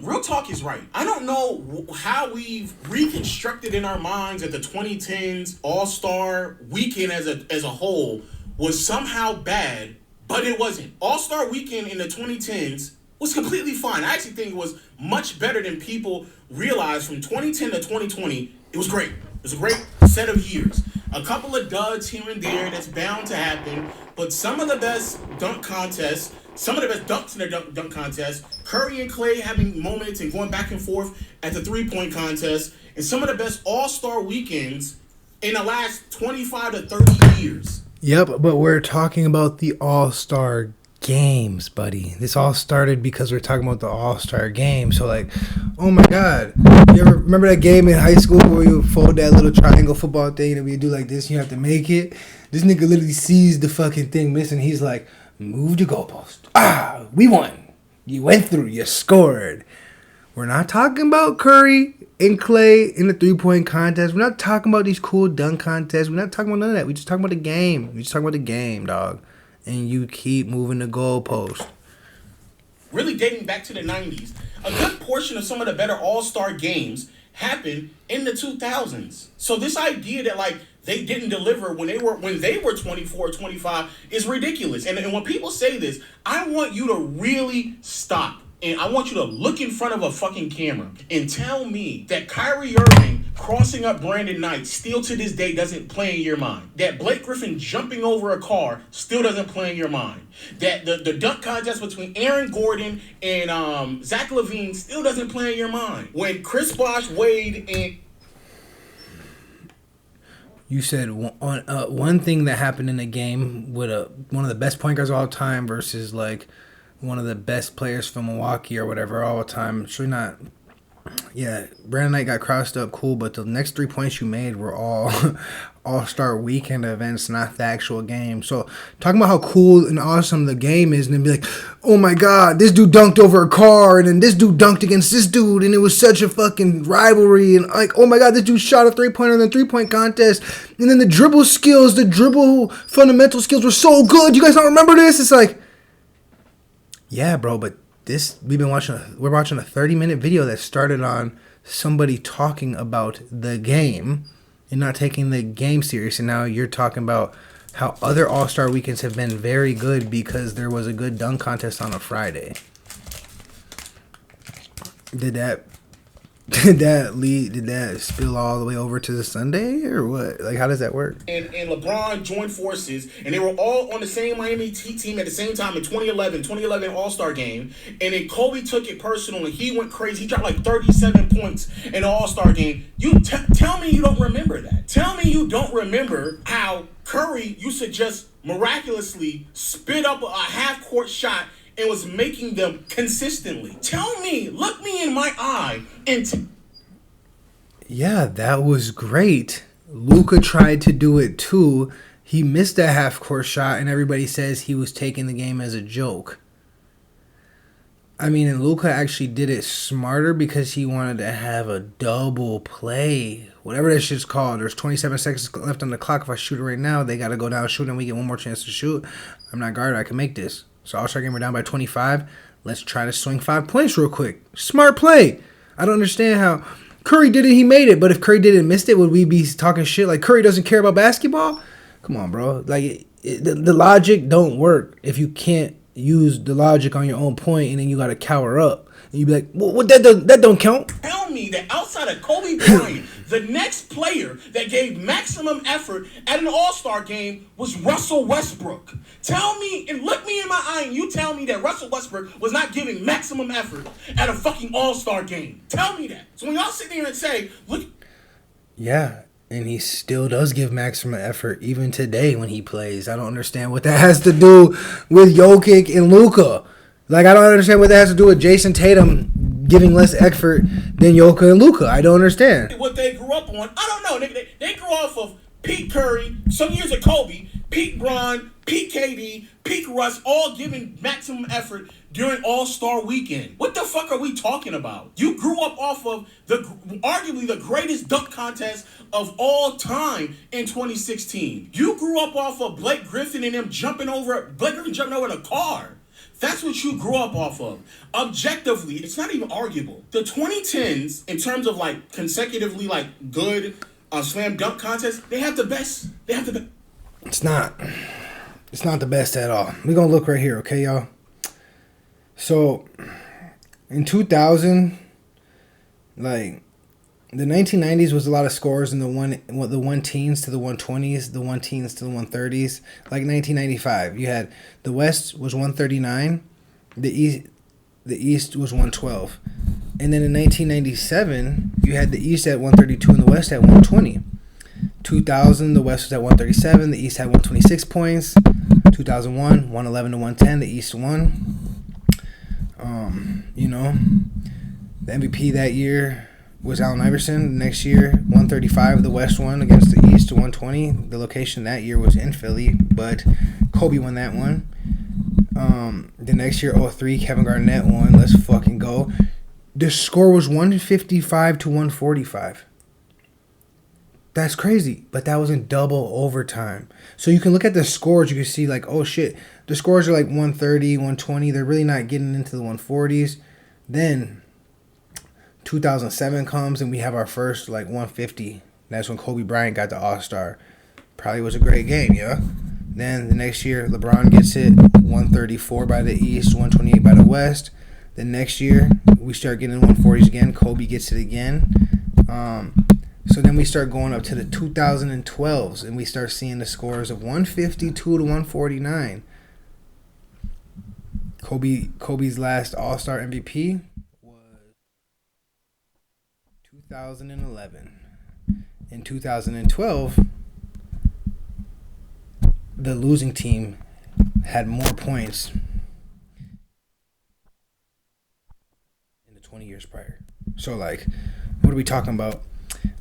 real talk is right. I don't know how we've reconstructed in our minds that the 2010s All-Star Weekend as a whole was somehow bad, but it wasn't. All-Star Weekend in the 2010s was completely fine. I actually think it was much better than people realized. From 2010 to 2020, it was great. It was a great set of years. A couple of duds here and there, that's bound to happen. But some of the best dunk contests, some of the best dunks in the dunk contest, Curry and Clay having moments and going back and forth at the three-point contest, and some of the best All-Star weekends in the last 25 to 30 years. Yep, but we're talking about the All-Star games, buddy. This all started because we're talking about the All-Star game. So, like, oh my God. You ever remember that game in high school where you fold that little triangle football thing and we do like this, you have to make it? This nigga literally sees the fucking thing missing. He's like, move the goalpost. We won. You went through. You scored. We're not talking about Curry and Clay in the three-point contest. We're not talking about these cool dunk contests. We're not talking about none of that. We're just talking about the game. We're just talking about the game, dog. And you keep moving the goalpost. Really dating back to the 90s, a good portion of some of the better All-Star games happened in the 2000s. So this idea that, like, they didn't deliver when they were 24 or 25 is ridiculous. And when people say this, I want you to really stop. And I want you to look in front of a fucking camera and tell me that Kyrie Irving crossing up Brandon Knight still to this day doesn't play in your mind. That Blake Griffin jumping over a car still doesn't play in your mind. That the dunk contest between Aaron Gordon and Zach LaVine still doesn't play in your mind. When Chris Bosh, Wade, and... You said one thing that happened in the game with one of the best point guards of all time versus, like, one of the best players from Milwaukee or whatever all the time. It's really not Yeah, Brandon Knight got crossed up, cool, but the next 3 points you made were all All-Star Weekend events, not the actual game. So, talking about how cool and awesome the game is, and then be like, oh my god, this dude dunked over a car, and then this dude dunked against this dude, and it was such a fucking rivalry, and like, oh my god, this dude shot a 3-pointer in the 3-point contest, and then the dribble skills, the dribble fundamental skills were so good. You guys don't remember this? It's like, yeah, bro, but we're watching a 30-minute video that started on somebody talking about the game and not taking the game serious, and now you're talking about how other All-Star weekends have been very good because there was a good dunk contest on a Friday. Did that spill all the way over to the Sunday or what? Like, how does that work? And LeBron joined forces, and they were all on the same Miami team at the same time in 2011 All-Star game. And then Kobe took it personal, and he went crazy. He dropped like 37 points in the All-Star game. You tell me you don't remember that. Tell me you don't remember how Curry used to just miraculously spit up a half-court shot and was making them consistently. Tell me, look me in my eye, and yeah, that was great. Luka tried to do it too. He missed a half-court shot, and everybody says he was taking the game as a joke. I mean, and Luka actually did it smarter because he wanted to have a double play. Whatever that shit's called. There's 27 seconds left on the clock. If I shoot it right now, they got to go down, shoot, and we get one more chance to shoot. I'm not guarded. I can make this. So All-Star game, we're down by 25. Let's try to swing 5 points real quick. Smart play. I don't understand how Curry did it. He made it. But if Curry did it and missed it, would we be talking shit like Curry doesn't care about basketball? Come on, bro. Like, the logic don't work if you can't use the logic on your own point, and then you got to cower up. And you be like, well, that don't count. Tell me that outside of Kobe Bryant, the next player that gave maximum effort at an All-Star game was Russell Westbrook. Tell me and look me in my eye and you tell me that Russell Westbrook was not giving maximum effort at a fucking All-Star game. Tell me that. So when y'all sit there and say, look. Yeah, and he still does give maximum effort even today when he plays. I don't understand what that has to do with Jokic and Luka. Like, I don't understand what that has to do with Jason Tatum giving less effort than Jokic and Luka. I don't understand. What they grew up on, I don't know. They grew off of Pete Curry, some years of Kobe, Pete Bron, Pete KD, Pete Russ, all giving maximum effort during All-Star Weekend. What the fuck are we talking about? You grew up off of arguably the greatest dunk contest of all time in 2016. You grew up off of Blake Griffin and them jumping over the car. That's what you grew up off of. Objectively, it's not even arguable. The 2010s, in terms of like consecutively like good slam dunk contests, they have the best. It's not the best at all. We're going to look right here, okay, y'all? So, in 2000, like, the 1990s was a lot of scores in the one teens to the 120s, the one teens to the 130s. Like 1995, you had the West was 139, the East was 112. And then in 1997, you had the East at 132 and the West at 120. 2000, the West was at 137, the East had 126 points. 2001, 111 to 110, the East won. The MVP that year was Allen Iverson. The next year, 135, the West won against the East to 120. The location that year was in Philly, but Kobe won that one. The next year, 03, Kevin Garnett won. Let's fucking go. The score was 155 to 145. That's crazy, but that was in double overtime. So you can look at the scores, you can see like, oh shit, the scores are like 130, 120. They're really not getting into the 140s. Then 2007 comes and we have our first like 150. That's when Kobe Bryant got the All-Star. Probably was a great game, yeah. Then the next year, LeBron gets it, 134 by the East, 128 by the West. The next year, we start getting 140s again. Kobe gets it again. So then we start going up to the 2012s, and we start seeing the scores of 152 to 149. Kobe's last All-Star MVP was 2011. In 2012, the losing team had more points in the 20 years prior. So, like, what are we talking about?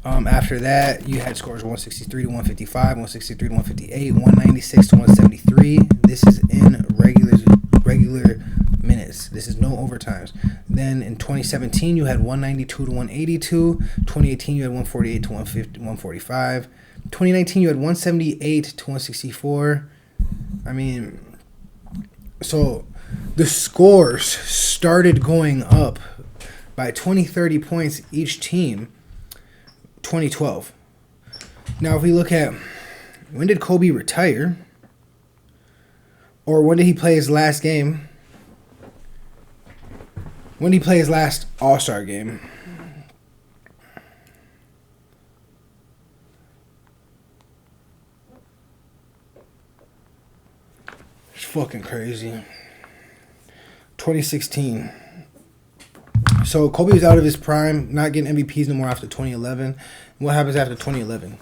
After that, you had scores 163 to 155, 163 to 158, 196 to 173. This is in regular minutes. This is no overtimes. Then in 2017, you had 192 to 182. 2018, you had 148 to 145. 2019, you had 178 to 164. I mean, so the scores started going up by 20, 30 points each team 2012. Now, if we look at when did Kobe retire, or when did he play his last game? When did he play his last All-Star game? It's fucking crazy. 2016. So Kobe was out of his prime, not getting MVPs no more after 2011. What happens after 2011?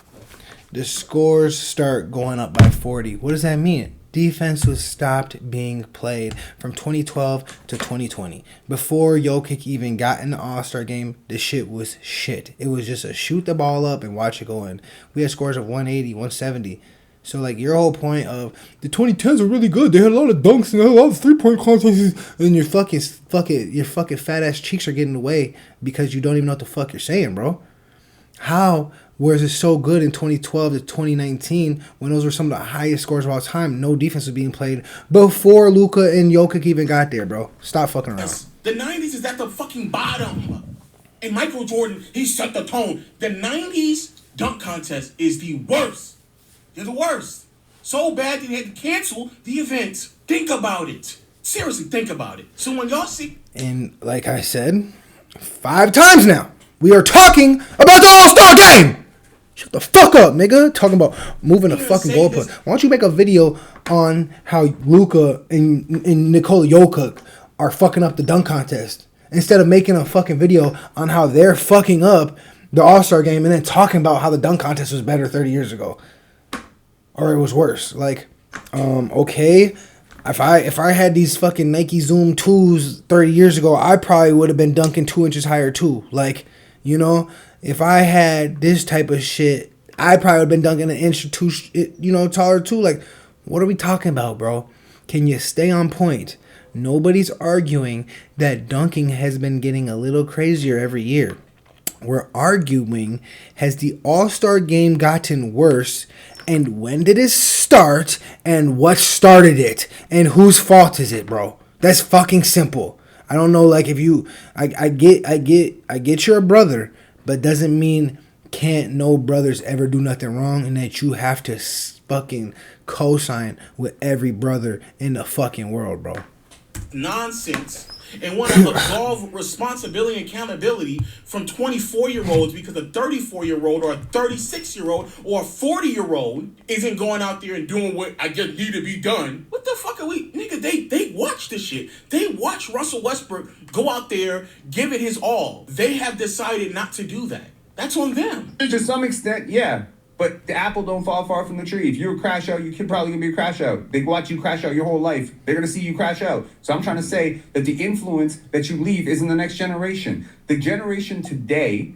The scores start going up by 40. What does that mean? Defense was stopped being played from 2012 to 2020. Before Jokic even got in the All-Star game, the shit was shit. It was just a shoot the ball up and watch it go in. We had scores of 180, 170. So, like, your whole point of the 2010s are really good. They had a lot of dunks and a lot of three-point contests, and your fucking fat-ass cheeks are getting away because you don't even know what the fuck you're saying, bro. How was it so good in 2012 to 2019 when those were some of the highest scores of all time? No defense was being played before Luka and Jokic even got there, bro. Stop fucking around. The 90s is at the fucking bottom. And Michael Jordan, he set the tone. The 90s dunk contest is the worst. They're the worst. So bad they had to cancel the event. Think about it. Seriously, think about it. So when y'all see... And like I said, 5 times now, we are talking about the All-Star Game. Shut the fuck up, nigga. Talking about moving the fucking goalpost. Why don't you make a video on how Luka and Nikola Jokic are fucking up the dunk contest instead of making a fucking video on how they're fucking up the All-Star Game and then talking about how the dunk contest was better 30 years ago. Or it was worse. Like, okay, if I had these fucking Nike Zoom 2s 30 years ago, I probably would have been dunking 2 inches higher too. Like, you know, if I had this type of shit, I probably would have been dunking an inch or 2, you know, taller too. Like, what are we talking about, bro? Can you stay on point? Nobody's arguing that dunking has been getting a little crazier every year. We're arguing, has the All-Star Game gotten worse? And when did it start? And what started it? And whose fault is it, bro? That's fucking simple. I don't know, like, if you... I get you're a brother, but doesn't mean can't no brothers ever do nothing wrong and that you have to fucking co-sign with every brother in the fucking world, bro. Nonsense. And want to absolve responsibility and accountability from 24-year-olds because a 34-year-old or a 36-year-old or a 40-year-old isn't going out there and doing what I guess need to be done. What the fuck are we... Nigga, they watch this shit. They watch Russell Westbrook go out there, give it his all. They have decided not to do that. That's on them. To some extent, yeah. But the apple don't fall far from the tree. If you're a crash out, you can probably gonna be a crash out. They watch you crash out your whole life. They're gonna see you crash out. So I'm trying to say that the influence that you leave is in the next generation. The generation today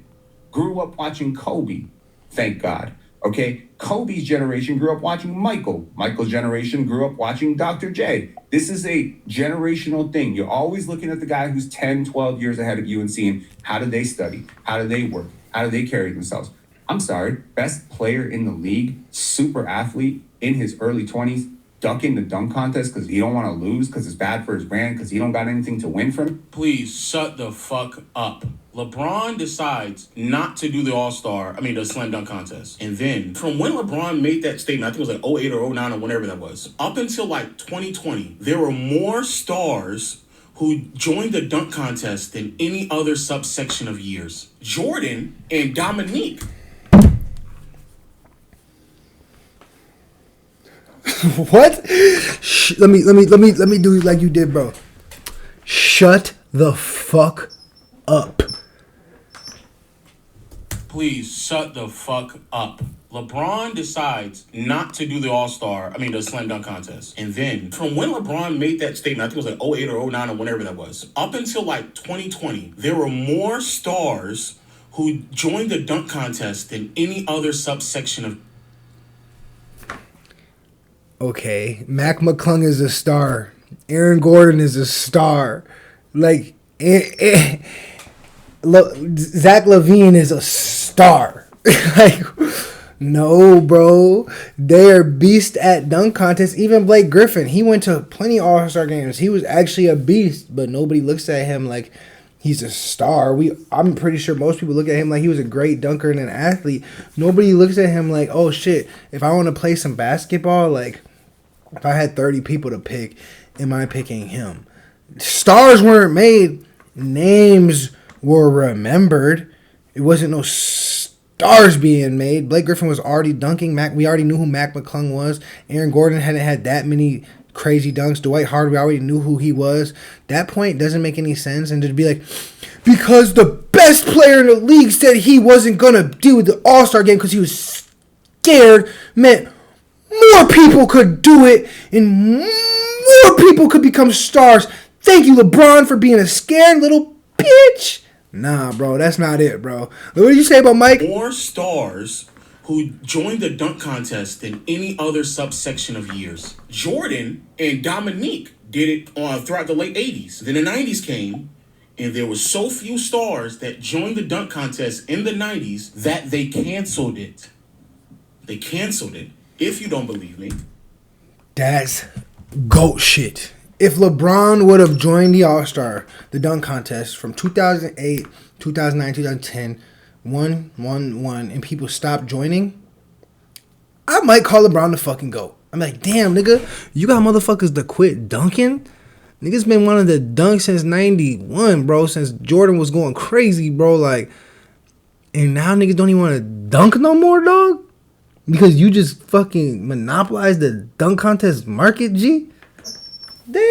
grew up watching Kobe, thank God. Okay? Kobe's generation grew up watching Michael. Michael's generation grew up watching Dr. J. This is a generational thing. You're always looking at the guy who's 10, 12 years ahead of you and seeing how do they study? How do they work? How do they carry themselves? I'm sorry, best player in the league, super athlete in his early 20s, ducking the dunk contest because he don't want to lose because it's bad for his brand because he don't got anything to win from. Please shut the fuck up. LeBron decides not to do the slam dunk contest. And then from when LeBron made that statement, I think it was like 08 or 09 or whenever that was, up until like 2020, there were more stars who joined the dunk contest than any other subsection of years. Jordan and Dominique. What? Let me do like you did, bro. Shut the fuck up. please shut the fuck up. LeBron decides not to do the slam dunk contest. And then, from when LeBron made that statement, I think it was like 08 or 09 or whenever that was, up until like 2020, there were more stars who joined the dunk contest than any other subsection of. Okay, Mac McClung is a star. Aaron Gordon is a star. Like, Zach LaVine is a star. Like, no, bro. They are beast at dunk contests. Even Blake Griffin, he went to plenty of All-Star games. He was actually a beast, but nobody looks at him like he's a star. I'm pretty sure most people look at him like he was a great dunker and an athlete. Nobody looks at him like, oh shit, if I want to play some basketball, like if I had 30 people to pick, am I picking him? Stars weren't made. Names were remembered. It wasn't no stars being made. Blake Griffin was already dunking. We already knew who Mac McClung was. Aaron Gordon hadn't had that many crazy dunks. Dwight Howard, we already knew who he was. That point doesn't make any sense. And to be like, because the best player in the league said he wasn't going to do the All-Star game because he was scared, meant more people could do it and more people could become stars. Thank you, LeBron, for being a scared little bitch. Nah, bro, that's not it, bro. What did you say about Mike? More stars who joined the dunk contest than any other subsection of years. Jordan and Dominique did it throughout the late 80s. Then the 90s came, and there were so few stars that joined the dunk contest in the 90s that they canceled it. They canceled it. If you don't believe me. That's GOAT shit. If LeBron would have joined the dunk contest from 2008, 2009, 2010, 1, and people stopped joining, I might call LeBron the fucking GOAT. I'm like, damn, nigga, you got motherfuckers to quit dunking? Niggas been wanting to dunk since 91, bro, since Jordan was going crazy, bro, like, and now niggas don't even want to dunk no more, dog? Because you just fucking monopolized the dunk contest market, G? Damn,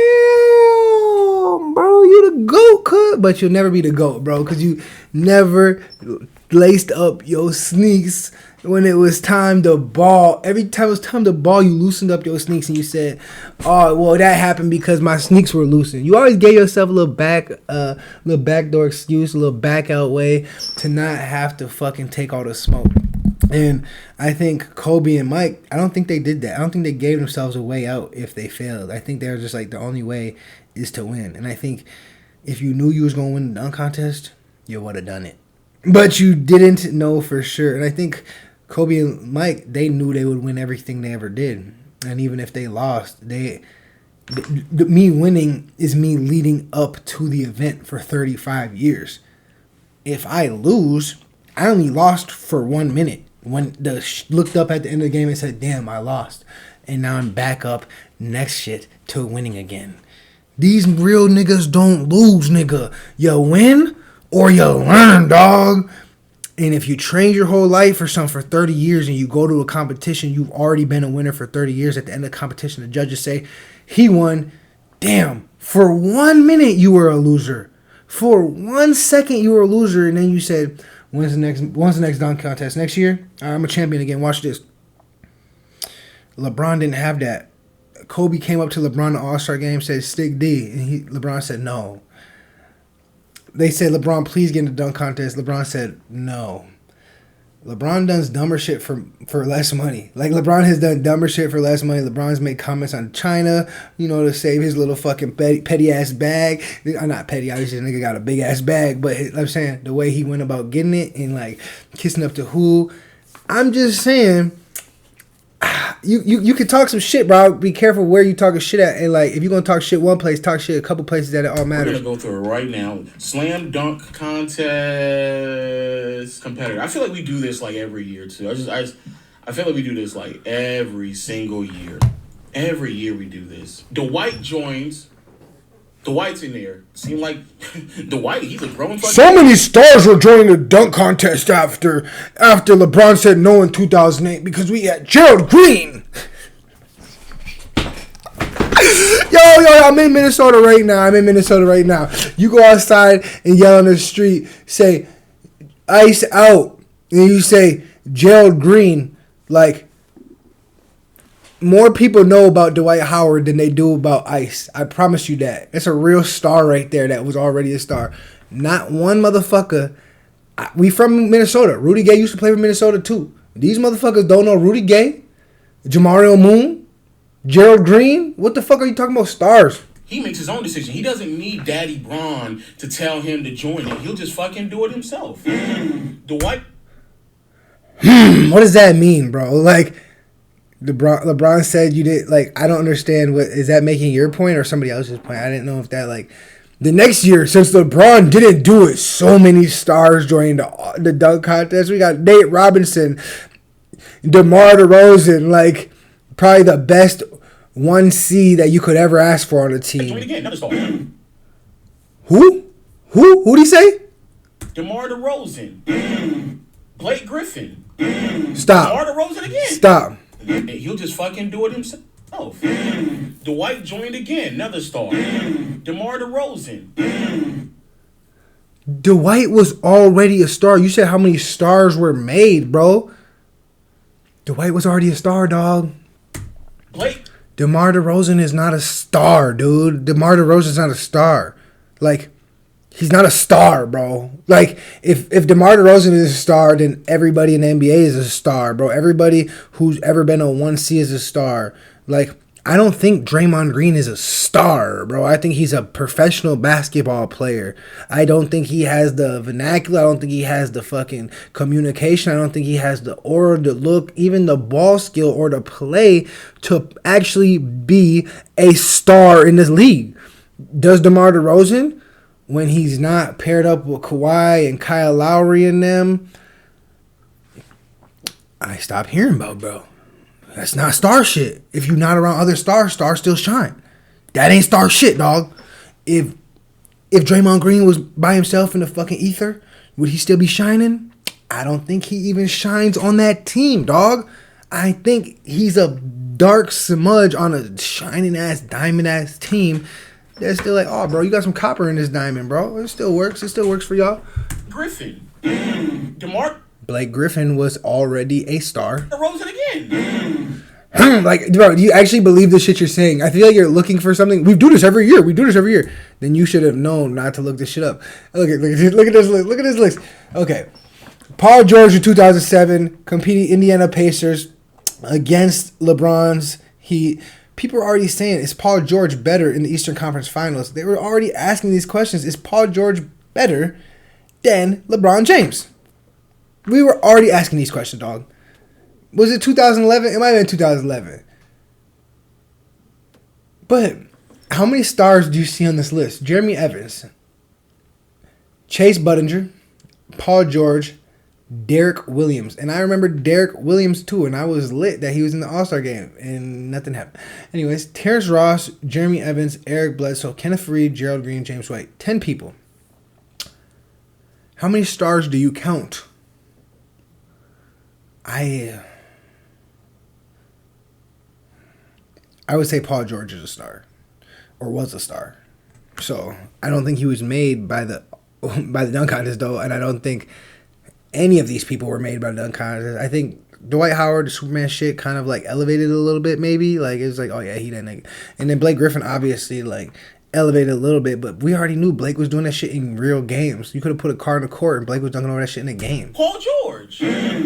bro, you the GOAT, but you'll never be the GOAT, bro, because you never laced up your sneaks when it was time to ball. Every time it was time to ball, you loosened up your sneaks and you said, oh, well, that happened because my sneaks were loosened. You always gave yourself a little backdoor excuse, a little back out way to not have to fucking take all the smoke. And I think Kobe and Mike, I don't think they did that. I don't think they gave themselves a way out if they failed. I think they were just like, the only way is to win. And I think if you knew you was going to win the dunk contest, you would have done it. But you didn't know for sure. And I think Kobe and Mike, they knew they would win everything they ever did. And even if they lost, me winning is me leading up to the event for 35 years. If I lose, I only lost for 1 minute. When looked up at the end of the game and said, damn, I lost. And now I'm back up next shit to winning again. These real niggas don't lose, nigga. You win or you learn, dog. And if you train your whole life for something for 30 years and you go to a competition, you've already been a winner for 30 years. At the end of the competition, the judges say, he won. Damn, for 1 minute you were a loser. For 1 second you were a loser. And then you said, when's the next dunk contest? Next year? All right, I'm a champion again. Watch this. LeBron didn't have that. Kobe came up to LeBron in the All-Star game, said, stick D. And LeBron said, no. They said, LeBron, please get in the dunk contest. LeBron said, no. LeBron does dumber shit for less money. Like, LeBron has done dumber shit for less money. LeBron's made comments on China, to save his little fucking petty-ass bag. Not petty, obviously, the nigga got a big-ass bag, but I'm saying the way he went about getting it and, like, kissing up to who. I'm just saying, you can talk some shit, bro. Be careful where you talking shit at. And, like, if you're going to talk shit one place, talk shit a couple places that it all matters. We're going to go through it right now. Slam dunk contest competitor. I feel like we do this, like, every year, too. I feel like we do this, like, every single year. Every year we do this. Dwight joins. Dwight's in there. Seemed like Dwight, he's a growing fucking. So many stars were joining the dunk contest after LeBron said no in 2008 because we had Gerald Green. Yo, I'm in Minnesota right now. You go outside and yell on the street, say, ice out. And you say Gerald Green, like, more people know about Dwight Howard than they do about Ice. I promise you that. It's a real star right there that was already a star. Not one motherfucker. We from Minnesota. Rudy Gay used to play for Minnesota too. These motherfuckers don't know Rudy Gay, Jamario Moon, Gerald Green. What the fuck are you talking about stars? He makes his own decision. He doesn't need Daddy Bron to tell him to join it. He'll just fucking do it himself. Dwight. What does that mean, bro? Like, LeBron said you did. Like, I don't understand. What is that making your point or somebody else's point? I didn't know if that, like, the next year, since LeBron didn't do it, so many stars joined the dunk contest. We got Nate Robinson, DeMar DeRozan, like, probably the best 1C that you could ever ask for on a team. Who? Who'd he say? DeMar DeRozan. Blake Griffin. Stop. DeMar DeRozan again. Stop. He'll just fucking do it himself. Dwight joined again, another star. DeMar DeRozan. Dwight was already a star. You said how many stars were made, bro. Dwight was already a star, dog. Blake. DeMar DeRozan is not a star, dude. DeMar DeRozan's not a star. Like, he's not a star, bro. Like, if DeMar DeRozan is a star, then everybody in the NBA is a star, bro. Everybody who's ever been a 1C is a star. Like, I don't think Draymond Green is a star, bro. I think he's a professional basketball player. I don't think he has the vernacular. I don't think he has the fucking communication. I don't think he has the aura, the look, even the ball skill or the play to actually be a star in this league. Does DeMar DeRozan, when he's not paired up with Kawhi and Kyle Lowry and them, I stopped hearing about, bro. That's not star shit. If you're not around other stars, stars still shine. That ain't star shit, dog. If Draymond Green was by himself in the fucking ether, would he still be shining? I don't think he even shines on that team, dog. I think he's a dark smudge on a shining ass, diamond ass team. That's still like, oh, bro, you got some copper in this diamond, bro. It still works. It still works for y'all. Griffin. DeMar. Blake Griffin was already a star. DeRozan again. Like, bro, do you actually believe the shit you're saying? I feel like you're looking for something. We do this every year. Then you should have known not to look this shit up. Look at this list. Look at this list. Okay. Paul George in 2007 competing Indiana Pacers against LeBron's Heat. People are already saying, is Paul George better in the Eastern Conference Finals? They were already asking these questions. Is Paul George better than LeBron James? We were already asking these questions, dog. Was it 2011? It might have been 2011. But how many stars do you see on this list? Jeremy Evans, Chase Budinger, Paul George, Derek Williams. And I remember Derek Williams too, and I was lit that he was in the All-Star game, and nothing happened. Anyways, Terrence Ross, Jeremy Evans, Eric Bledsoe, Kenneth Faried, Gerald Green, James White. 10 people. How many stars do you count? I would say Paul George is a star, or was a star. So I don't think he was made by the dunk contest though, and I don't think any of these people were made by the dunk contest. I think Dwight Howard, the Superman shit, kind of like elevated a little bit, maybe. Like it was like, oh yeah, he didn't. And then Blake Griffin obviously like elevated a little bit, but we already knew Blake was doing that shit in real games. You could have put a car in the court and Blake was dunking over that shit in a game. Paul George.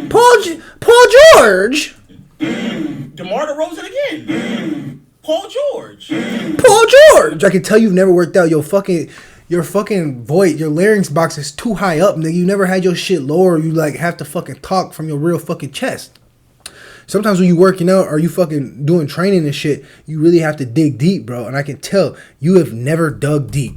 Paul George. DeMar DeRozan again. Paul George. Paul George. I can tell you've never worked out your fucking voice, your larynx box is too high up, nigga. You never had your shit lower. You like have to fucking talk from your real fucking chest. Sometimes when you working out or you fucking doing training and shit, you really have to dig deep, bro. And I can tell you have never dug deep.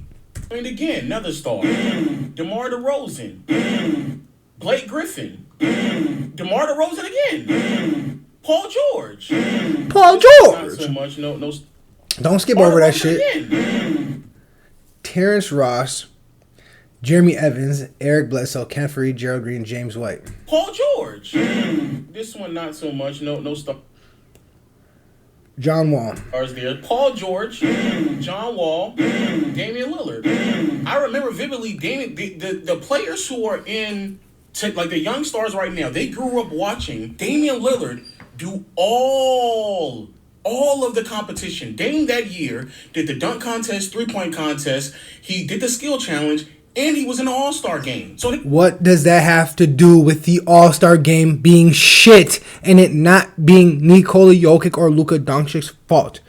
And again, another star. DeMar DeRozan. Blake Griffin. DeMar DeRozan again. Paul George. Paul George. Not so much. No. Don't skip over that shit. Again. Terrence Ross, Jeremy Evans, Eric Bledsoe, Kenneth Faried, Gerald Green, James White. Paul George. This one not so much. No stuff. John Wall. There. Paul George, John Wall, Damian Lillard. I remember vividly the players who are in like the young stars right now, they grew up watching Damian Lillard do all of the competition. Dame that year did the dunk contest, 3-point contest. He did the skill challenge, and he was in the All-Star game. So what does that have to do with the All-Star game being shit and it not being Nikola Jokic or Luka Doncic's fault?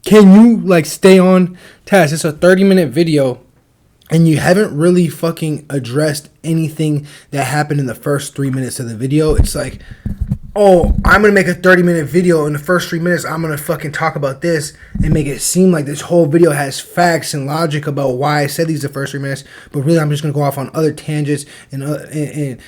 Can you like stay on task? It's a 30-minute video and you haven't really fucking addressed anything that happened in the first 3 minutes of the video. It's like, oh, I'm going to make a 30-minute video. In the first 3 minutes, I'm going to fucking talk about this and make it seem like this whole video has facts and logic about why I said these the first 3 minutes. But really, I'm just going to go off on other tangents and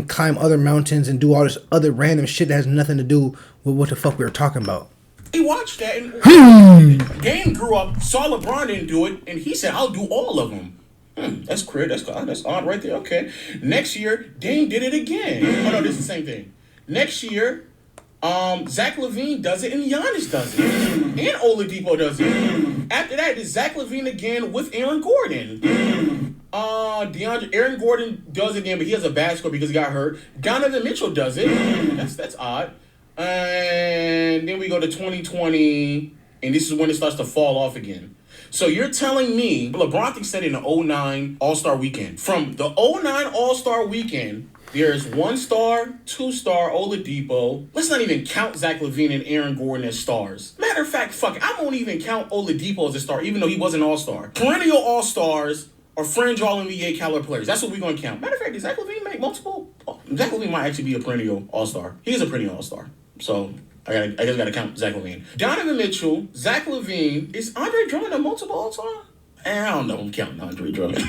climb other mountains and do all this other random shit that has nothing to do with what the fuck we were talking about. he watched that, and Dame grew up, saw LeBron didn't do it, and he said, I'll do all of them. That's clear. That's odd right there. Okay. Next year, Dame did it again. Oh, no, this is the same thing. Next year, Zach LaVine does it and Giannis does it. And Oladipo does it. After that, it's Zach LaVine again with Aaron Gordon. Aaron Gordon does it again, but he has a bad score because he got hurt. Donovan Mitchell does it. That's odd. And then we go to 2020, and this is when it starts to fall off again. So you're telling me LeBron thinks that in the 09 All-Star Weekend. From the 09 All-Star Weekend, there's 1-star, 2-star Oladipo. Let's not even count Zach LaVine and Aaron Gordon as stars. Matter of fact, fuck it. I won't even count Oladipo as a star, even though he was an all-star. Perennial all-stars or fringe all-NBA caliber players. That's what we're going to count. Matter of fact, did Zach LaVine make multiple? Zach LaVine might actually be a perennial all-star. He is a perennial all-star. So I just got to count Zach LaVine. Donovan Mitchell, Zach LaVine. Is Andre Drummond a multiple all-star? I don't know. I'm counting Andre Drummond.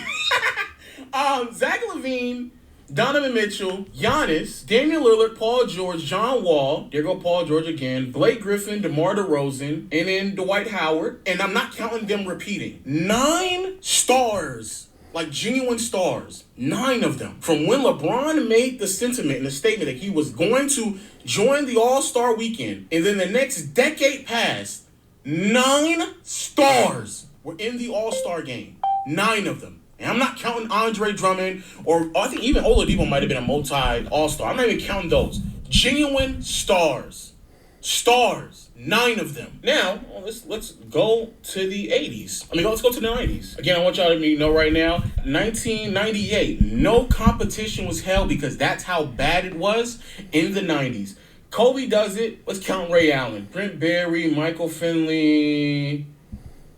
Zach LaVine, Donovan Mitchell, Giannis, Damian Lillard, Paul George, John Wall. There go Paul George again. Blake Griffin, DeMar DeRozan, and then Dwight Howard. And I'm not counting them repeating. 9 stars. Like genuine stars. 9 of them. From when LeBron made the sentiment and the statement that he was going to join the All-Star Weekend, and then the next decade passed, 9 stars were in the All-Star game. 9 of them. And I'm not counting Andre Drummond, or I think even Oladipo might have been a multi-all-star. I'm not even counting those. Genuine stars. Stars. 9 of them. Now, let's go to the 80s. Let's go to the 90s. Again, I want y'all to know right now, 1998, no competition was held because that's how bad it was in the 90s. Kobe does it. Let's count Ray Allen. Brent Barry, Michael Finley.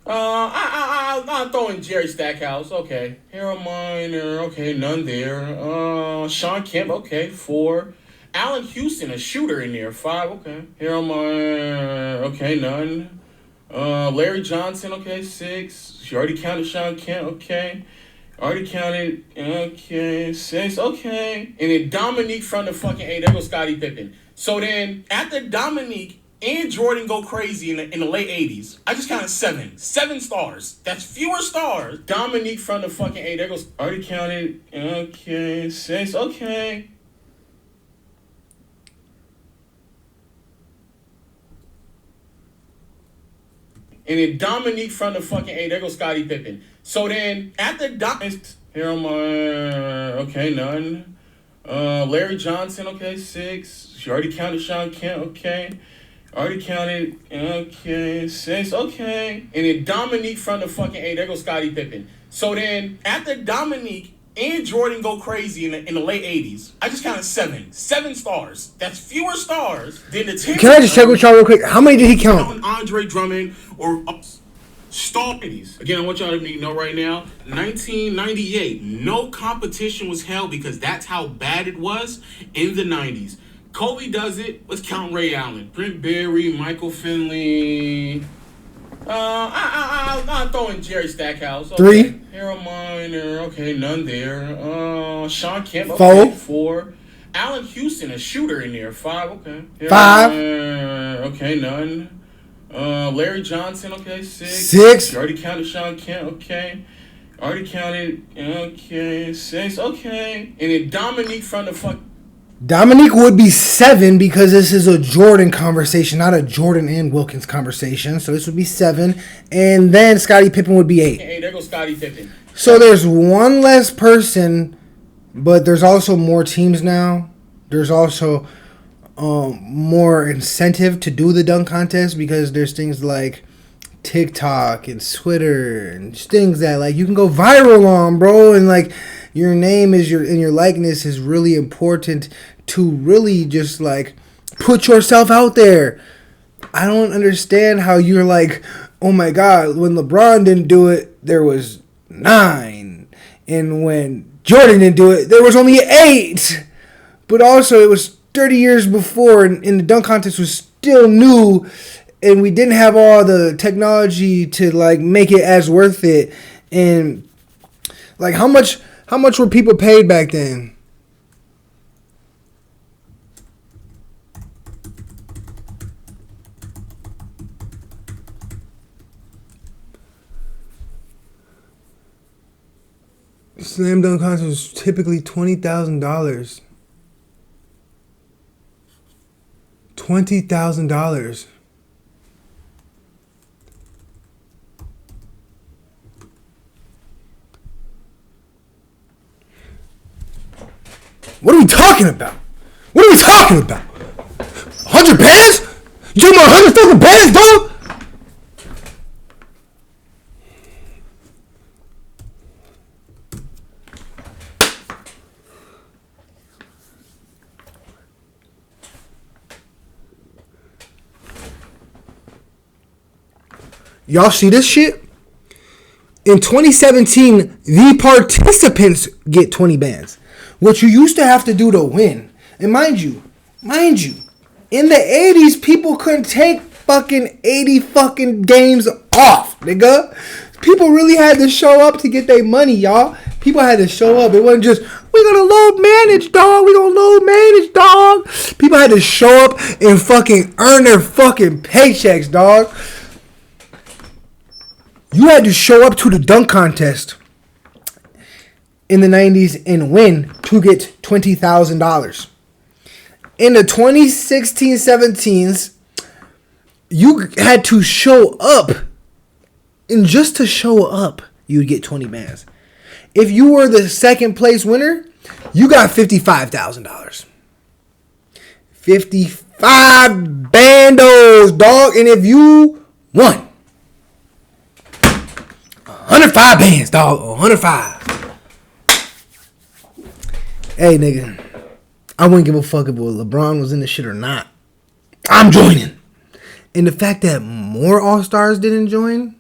I'll throw in Jerry Stackhouse. Okay. Harold Miner. Okay, none there. Sean Kemp. Okay, 4. Allen Houston, a shooter in there. 5. Okay. Harold Miner. Okay, none. Larry Johnson. Okay, 6. She already counted Sean Kemp. Okay. Already counted. Okay, 6. Okay. And then Dominique from the fucking 8. There goes Scottie Pippen. So then, after Dominique and Jordan go crazy in the late 80s, I just counted 7. 7 stars. That's fewer stars. Dominique from the fucking 8. There goes. Already counted. Okay, 6. Okay. And then Dominique from the fucking 8. There goes Scottie Pippen. So then, after Harold Miner, okay, none. Larry Johnson, okay, 6. She already counted Sean Kemp, okay. Already counted, okay, 6, okay. And then Dominique from the fucking 8. There goes Scottie Pippen. So then, after Dominique and Jordan go crazy in the late 80s, I just counted 7. 7 stars. That's fewer stars than the 10. Can I just check with y'all real quick? How many did he count? Andre Drummond or star. Again, I want y'all to know right now, 1998, no competition was held because that's how bad it was in the 90s. Kobe does it. Let's count Ray Allen. Brent Barry, Michael Finley. I'll throw in Jerry Stackhouse. Okay. 3. Harold Miner. Okay, none there. Sean Kemp. 4. 4. Allen Houston, a shooter in there. 5. Okay. Harold 5. Miner, okay, none. Larry Johnson. Okay, 6. 6. You already counted Sean Kemp. Okay. Already counted. Okay, 6. Okay. And then Dominique from the fuck. Dominique would be 7 because this is a Jordan conversation, not a Jordan and Wilkins conversation. So this would be 7. And then Scottie Pippen would be 8. Hey, there goes Scottie Pippen. So there's one less person But there's also more teams now. There's also more incentive to do the dunk contest because there's things like TikTok and Twitter and things that like you can go viral on, bro. And like your name is your likeness is really important to really just like put yourself out there. I don't understand how you're like, oh my God, when LeBron didn't do it, there was 9. And when Jordan didn't do it, there was only 8. But also it was 30 years before and the dunk contest was still new and we didn't have all the technology to like make it as worth it. And like how much were people paid back then? Slam dunk contest was typically $20,000. $20,000. What are we talking about? What are we talking about? 100 bands? You talking about 100 fucking bands, dog? Y'all see this shit? In 2017, the participants get 20 bands. What you used to have to do to win. And mind you, in the 80s, people couldn't take fucking 80 fucking games off, nigga. People really had to show up to get their money, y'all. People had to show up. It wasn't just, we gonna load manage, dog. We gonna load manage, dog. People had to show up and fucking earn their fucking paychecks, dog. You had to show up to the dunk contest in the 90s and win to get $20,000. In the 2016-17s, you had to show up. And just to show up, you would get 20 bands. If you were the second place winner, you got $55,000. 55 bandos, dog. And if you won, 105 bands, dog. 105. Hey, nigga. I wouldn't give a fuck if LeBron was in the shit or not. I'm joining. And the fact that more All-Stars didn't join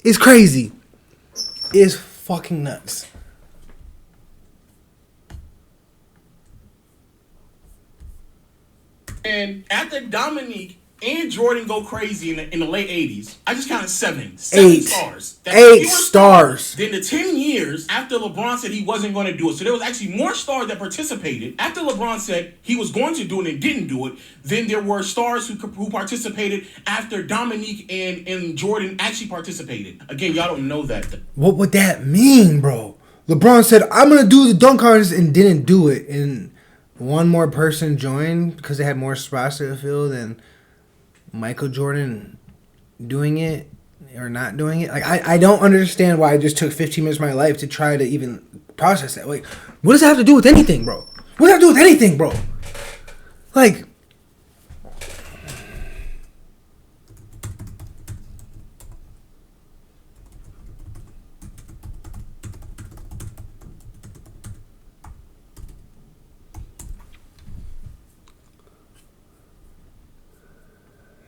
is crazy. It's fucking nuts. And after Dominique and Jordan go crazy in the late 80s, I just counted 7 Eight. stars. Eight stars. Then the 10 years after LeBron said he wasn't going to do it. So there was actually more stars that participated. After LeBron said he was going to do it and didn't do it, then there were stars who participated after Dominique and Jordan actually participated. Again, y'all don't know that. What would that mean, bro? LeBron said, I'm going to do the dunk contest and didn't do it. And one more person joined because they had more spots to fill than Michael Jordan doing it or not doing it. Like I don't understand why I just took 15 minutes of my life to try to even process that. Like, what does that have to do with anything, bro? What does that have to do with anything, bro? Like,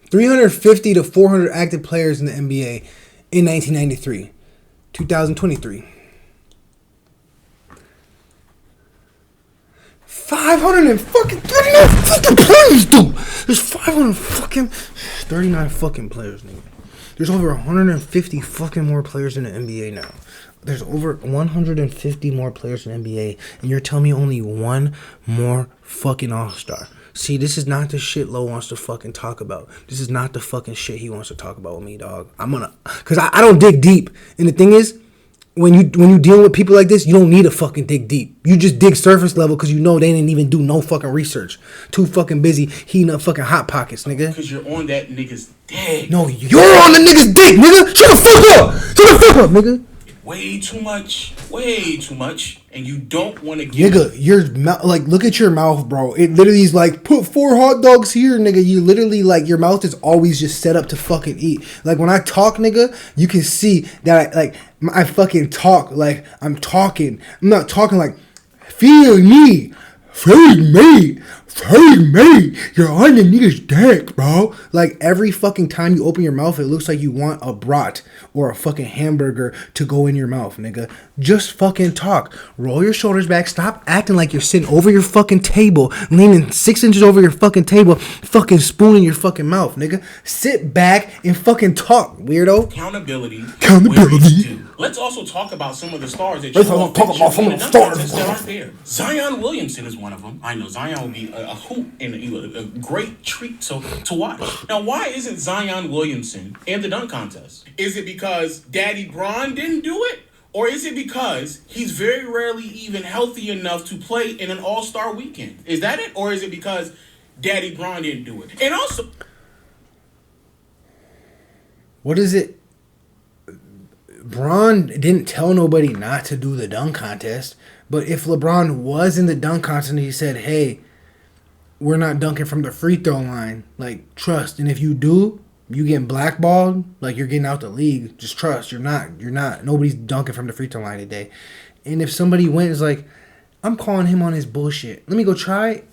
$350 to $400 active players in the NBA in 1993, 2023. 500 fucking 39 fucking players, dude. There's 500 fucking 39 fucking players, nigga. There's over 150 fucking more players in the NBA now. There's over 150 more players in the NBA, and you're telling me only one more fucking All-Star. See, this is not the shit Low wants to fucking talk about. This is not the fucking shit he wants to talk about with me, dog. Cause I don't dig deep. And the thing is, when you deal with people like this, you don't need to fucking dig deep. You just dig surface level because you know they didn't even do no fucking research. Too fucking busy heating up fucking hot pockets, nigga. Because you're on that nigga's dick. No, you're on the nigga's dick, nigga. Shut the fuck up. Shut the fuck up, nigga. way too much, and you don't want to get Nigga, your mouth, like, look at your mouth, bro. It literally is like, put 4 hot dogs here, nigga. You literally, like, your mouth is always just set up to fucking eat. Like, when I talk, nigga, you can see that, I fucking talk like I'm talking. I'm not talking like, feed me. You're on the nigga's dick, bro. Like, every fucking time you open your mouth, it looks like you want a brat or a fucking hamburger to go in your mouth, nigga. Just fucking talk. Roll your shoulders back. Stop acting like you're sitting over your fucking table, leaning 6 inches over your fucking table, fucking spooning your fucking mouth, nigga. Sit back and fucking talk, weirdo. accountability. Accountability. Let's also talk about some of the stars that Let's also talk about some of the stars that aren't there. Zion Williamson is one of them. I know Zion will be a hoot and a great treat to watch. Now, why isn't Zion Williamson in the dunk contest? Is it because Daddy Bron didn't do it? Or is it because he's very rarely even healthy enough to play in an all-star weekend? Is that it? Or is it because Daddy Bron didn't do it? And also... What is it? Bron didn't tell nobody not to do the dunk contest. But if LeBron was in the dunk contest and he said, hey, we're not dunking from the free throw line, like, trust. And if you do, you getting blackballed, like, you're getting out the league. Just trust. You're not. Nobody's dunking from the free throw line today. And if somebody went and is like, I'm calling him on his bullshit, let me go try it.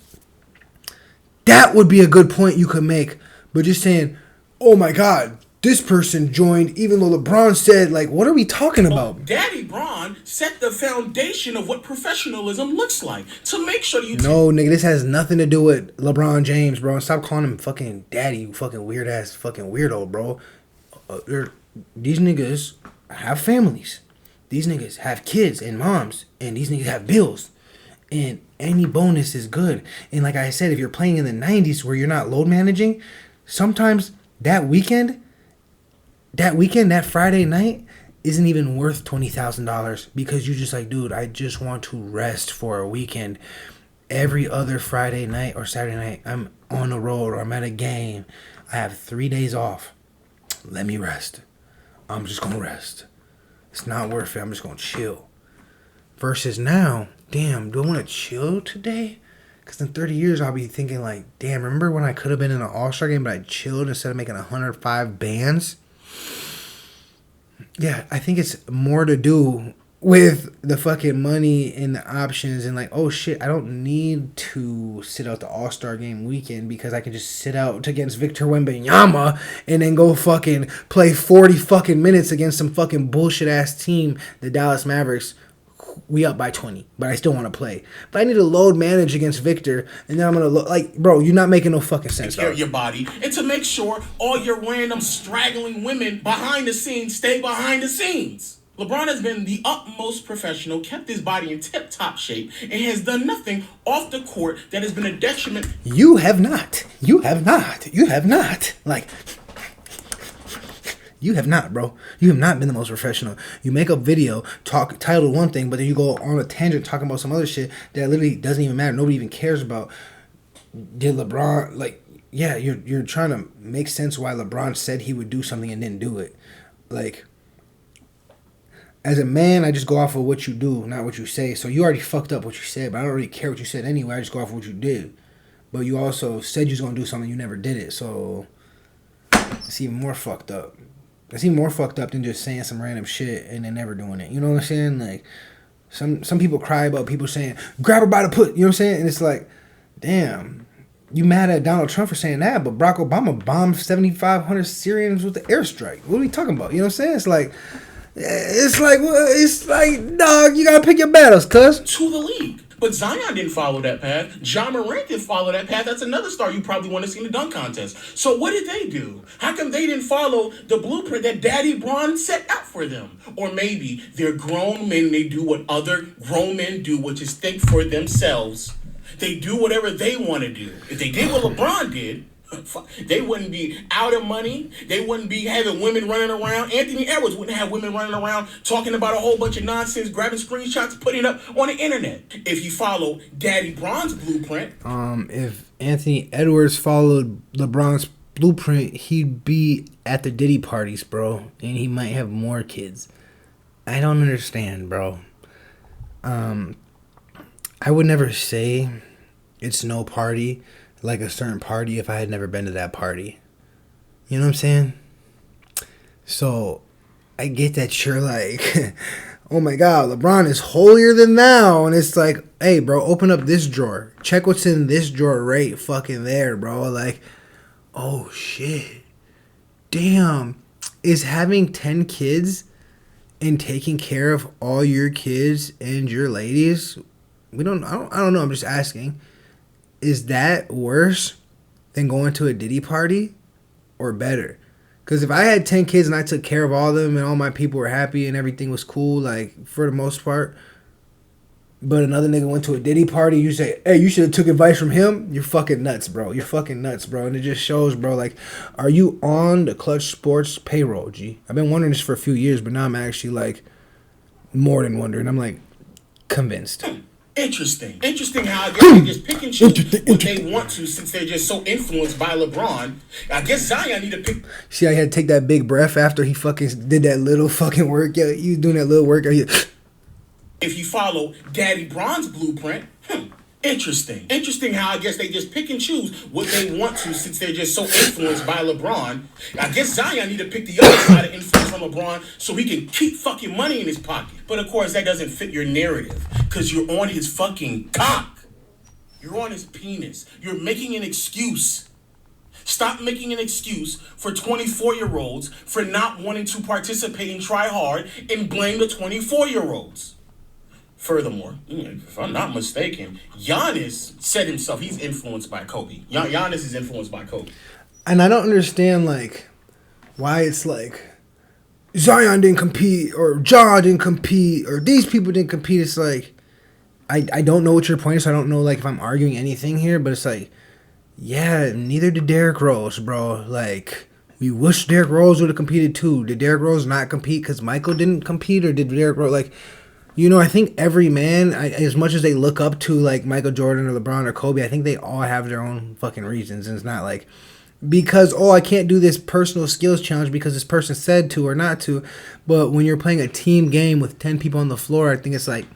That would be a good point you could make. But just saying, oh my God, this person joined even though LeBron said, like, what are we talking about? Daddy Bron set the foundation of what professionalism looks like to make sure you... No, nigga, this has nothing to do with LeBron James, bro. Stop calling him fucking daddy, you fucking weird-ass fucking weirdo, bro. These niggas have families. These niggas have kids and moms. And these niggas have bills. And any bonus is good. And like I said, if you're playing in the 90s where you're not load managing, sometimes that weekend, that Friday night, isn't even worth $20,000 because you just like, dude, I just want to rest for a weekend. Every other Friday night or Saturday night, I'm on the road or I'm at a game. I have 3 days off. Let me rest. I'm just going to rest. It's not worth it. I'm just going to chill. Versus now, damn, do I want to chill today? Because in 30 years, I'll be thinking like, damn, remember when I could have been in an all-star game but I chilled instead of making 105 bands? Yeah, I think it's more to do with the fucking money and the options and like, oh shit, I don't need to sit out the All-Star Game weekend because I can just sit out against Victor Wembanyama and then go fucking play 40 fucking minutes against some fucking bullshit ass team, the Dallas Mavericks. We up by 20, but I still want to play. But I need to load manage against Victor, and then I'm gonna like, bro, you're not making no fucking sense. Take your body, and to make sure all your random straggling women behind the scenes stay behind the scenes. LeBron has been the utmost professional, kept his body in tip-top shape, and has done nothing off the court that has been a detriment. You have not. Like, you have not, bro. You have not been the most professional. You make a video, titled one thing, but then you go on a tangent talking about some other shit that literally doesn't even matter. Nobody even cares about. Did LeBron, like, yeah, you're trying to make sense why LeBron said he would do something and didn't do it. Like, as a man, I just go off of what you do, not what you say. So you already fucked up what you said, but I don't really care what you said anyway. I just go off of what you did. But you also said you was going to do something, you never did it. So it's even more fucked up. It's even more fucked up than just saying some random shit and then never doing it. You know what I'm saying? Like, some people cry about people saying, grab her by the put. You know what I'm saying? And it's like, damn, you mad at Donald Trump for saying that, but Barack Obama bombed 7,500 Syrians with the airstrike. What are we talking about? You know what I'm saying? It's like, dog, you gotta pick your battles, cuz. To the league. But Zion didn't follow that path. Ja Morant didn't follow that path. That's another star you probably want to see in the dunk contest. So what did they do? How come they didn't follow the blueprint that Daddy Bron set out for them? Or maybe they're grown men, they do what other grown men do, which is think for themselves. They do whatever they want to do. If they did what LeBron did, they wouldn't be out of money. They wouldn't be having women running around. Anthony Edwards wouldn't have women running around talking about a whole bunch of nonsense, grabbing screenshots, putting it up on the internet. If you follow Daddy Bron's blueprint. If Anthony Edwards followed LeBron's blueprint, he'd be at the Diddy parties, bro. And he might have more kids. I don't understand, bro. I would never say it's no party, like a certain party, if I had never been to that party. You know what I'm saying? So, I get that you're like, oh my God, LeBron is holier than thou. And it's like, hey, bro, open up this drawer. Check what's in this drawer right fucking there, bro. Like, oh shit. Damn. Is having 10 kids and taking care of all your kids and your ladies, I don't know, I'm just asking. Is that worse than going to a Diddy party or better? Because if I had 10 kids and I took care of all of them and all my people were happy and everything was cool, like, for the most part, but another nigga went to a Diddy party, you say, hey, you should have took advice from him, you're fucking nuts, bro. You're fucking nuts, bro. And it just shows, bro, like, are you on the Clutch Sports payroll, G? I've been wondering this for a few years, but now I'm actually, like, more than wondering. I'm, like, convinced. Interesting how I guess they just pick and choose what they want to since they're just so influenced by LeBron. I guess Zion need to pick. See, I had to take that big breath after he fucking did that little fucking work. Yeah, you doing that little work. If you follow Daddy Bron's blueprint, Interesting how I guess they just pick and choose what they want to since they're just so influenced by LeBron. I guess Zion need to pick the other side of influence from LeBron so he can keep fucking money in his pocket. But of course that doesn't fit your narrative because you're on his fucking cock. You're on his penis. You're making an excuse. Stop making an excuse for 24-year-olds for not wanting to participate and try hard and blame the 24-year-olds. Furthermore, if I'm not mistaken, Giannis said himself he's influenced by Kobe. Giannis is influenced by Kobe. And I don't understand, like, why it's like Zion didn't compete or Ja didn't compete or these people didn't compete. It's like, I don't know what your point is. So I don't know, like, if I'm arguing anything here, but it's like, yeah, neither did Derrick Rose, bro. Like, we wish Derrick Rose would have competed too. Did Derrick Rose not compete because Michael didn't compete, or did Derrick Rose, like, you know, I think every man, as much as they look up to, like, Michael Jordan or LeBron or Kobe, I think they all have their own fucking reasons. And it's not like, because, oh, I can't do this personal skills challenge because this person said to or not to. But when you're playing a team game with 10 people on the floor, I think it's like,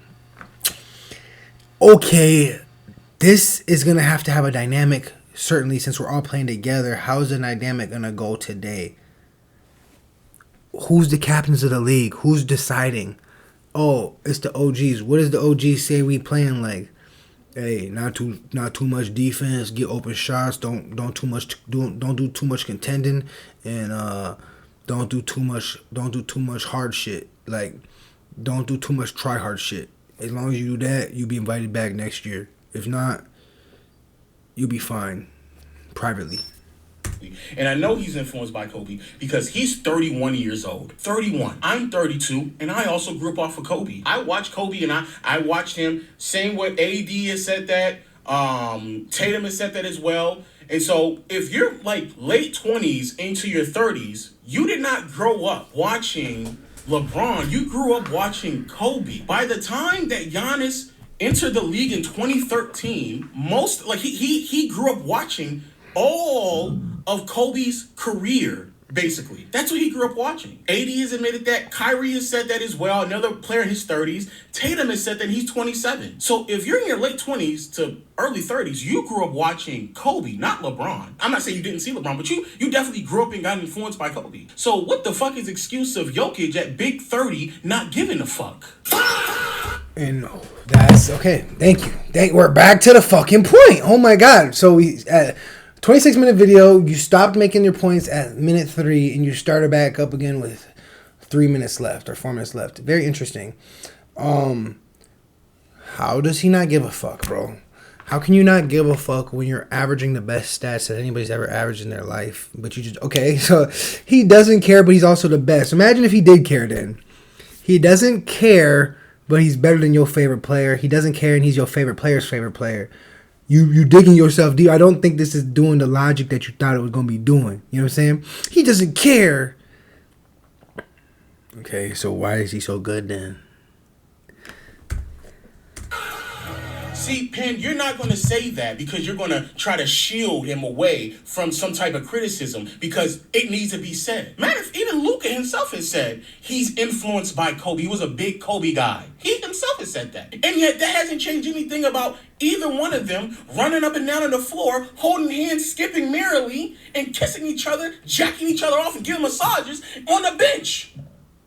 okay, this is going to have a dynamic, certainly, since we're all playing together. How's the dynamic going to go today? Who's the captains of the league? Who's deciding? Oh, it's the OGs. What does the OGs say we playing like? Hey, not too much defense. Get open shots. Don't do too much contending, and don't do too much hard shit. Like, don't do too much try hard shit. As long as you do that, you'll be invited back next year. If not, you'll be fine privately. And I know he's influenced by Kobe because he's 31 years old. 31. I'm 32, and I also grew up off of Kobe. I watched Kobe, and I watched him. Same with AD has said that. Tatum has said that as well. And so if you're like late 20s into your 30s, you did not grow up watching LeBron. You grew up watching Kobe. By the time that Giannis entered the league in 2013, he grew up watching all of Kobe's career, basically. That's what he grew up watching. AD has admitted that. Kyrie has said that as well. Another player in his 30s. Tatum has said that he's 27. So if you're in your late 20s to early 30s, you grew up watching Kobe, not LeBron. I'm not saying you didn't see LeBron, but you definitely grew up and got influenced by Kobe. So what the fuck is the excuse of Jokic at big 30 not giving a fuck? And that's okay. Thank you. We're back to the fucking point. Oh my God. So we 26-minute video, you stopped making your points at minute 3, and you started back up again with 3 minutes left or 4 minutes left. Very interesting. How does he not give a fuck, bro? How can you not give a fuck when you're averaging the best stats that anybody's ever averaged in their life? But you just, okay, so he doesn't care, but he's also the best. Imagine if he did care then. He doesn't care, but he's better than your favorite player. He doesn't care, and he's your favorite player's favorite player. You digging yourself deep. I don't think this is doing the logic that you thought it was going to be doing. You know what I'm saying? He doesn't care. Okay, so why is he so good then? See, Penn, you're not going to say that because you're going to try to shield him away from some type of criticism because it needs to be said. Matter of even Luka himself has said he's influenced by Kobe. He was a big Kobe guy. He himself has said that. And yet that hasn't changed anything about either one of them running up and down on the floor, holding hands, skipping merrily, and kissing each other, jacking each other off, and giving massages on the bench.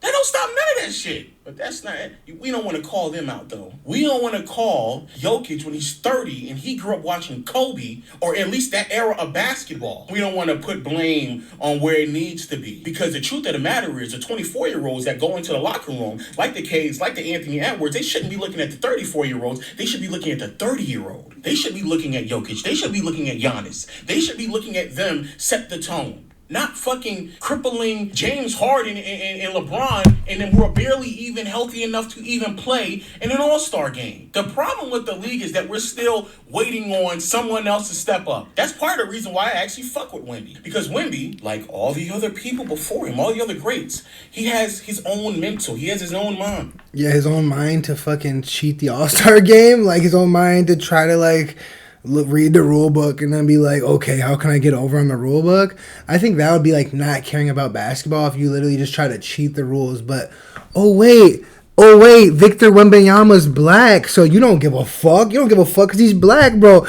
They don't stop none of that shit. But that's not it. We don't want to call them out, though. We don't want to call Jokic when he's 30 and he grew up watching Kobe, or at least that era of basketball. We don't want to put blame on where it needs to be. Because the truth of the matter is the 24-year-olds that go into the locker room, like the Cades, like the Anthony Edwards, they shouldn't be looking at the 34-year-olds. They should be looking at the 30-year-old. They should be looking at Jokic. They should be looking at Giannis. They should be looking at them set the tone. Not fucking crippling James Harden and LeBron, and then we're barely even healthy enough to even play in an all-star game. The problem with the league is that we're still waiting on someone else to step up. That's part of the reason why I actually fuck with Wemby. Because Wemby, like all the other people before him, all the other greats, he has his own mental. He has his own mind. Yeah, his own mind to fucking cheat the all-star game. Like, his own mind to try to, like, read the rule book and then be like, okay, how can I get over on the rule book? I think that would be like not caring about basketball if you literally just try to cheat the rules. But oh wait, Victor Wembanyama's black, so you don't give a fuck. You don't give a fuck because he's black, bro.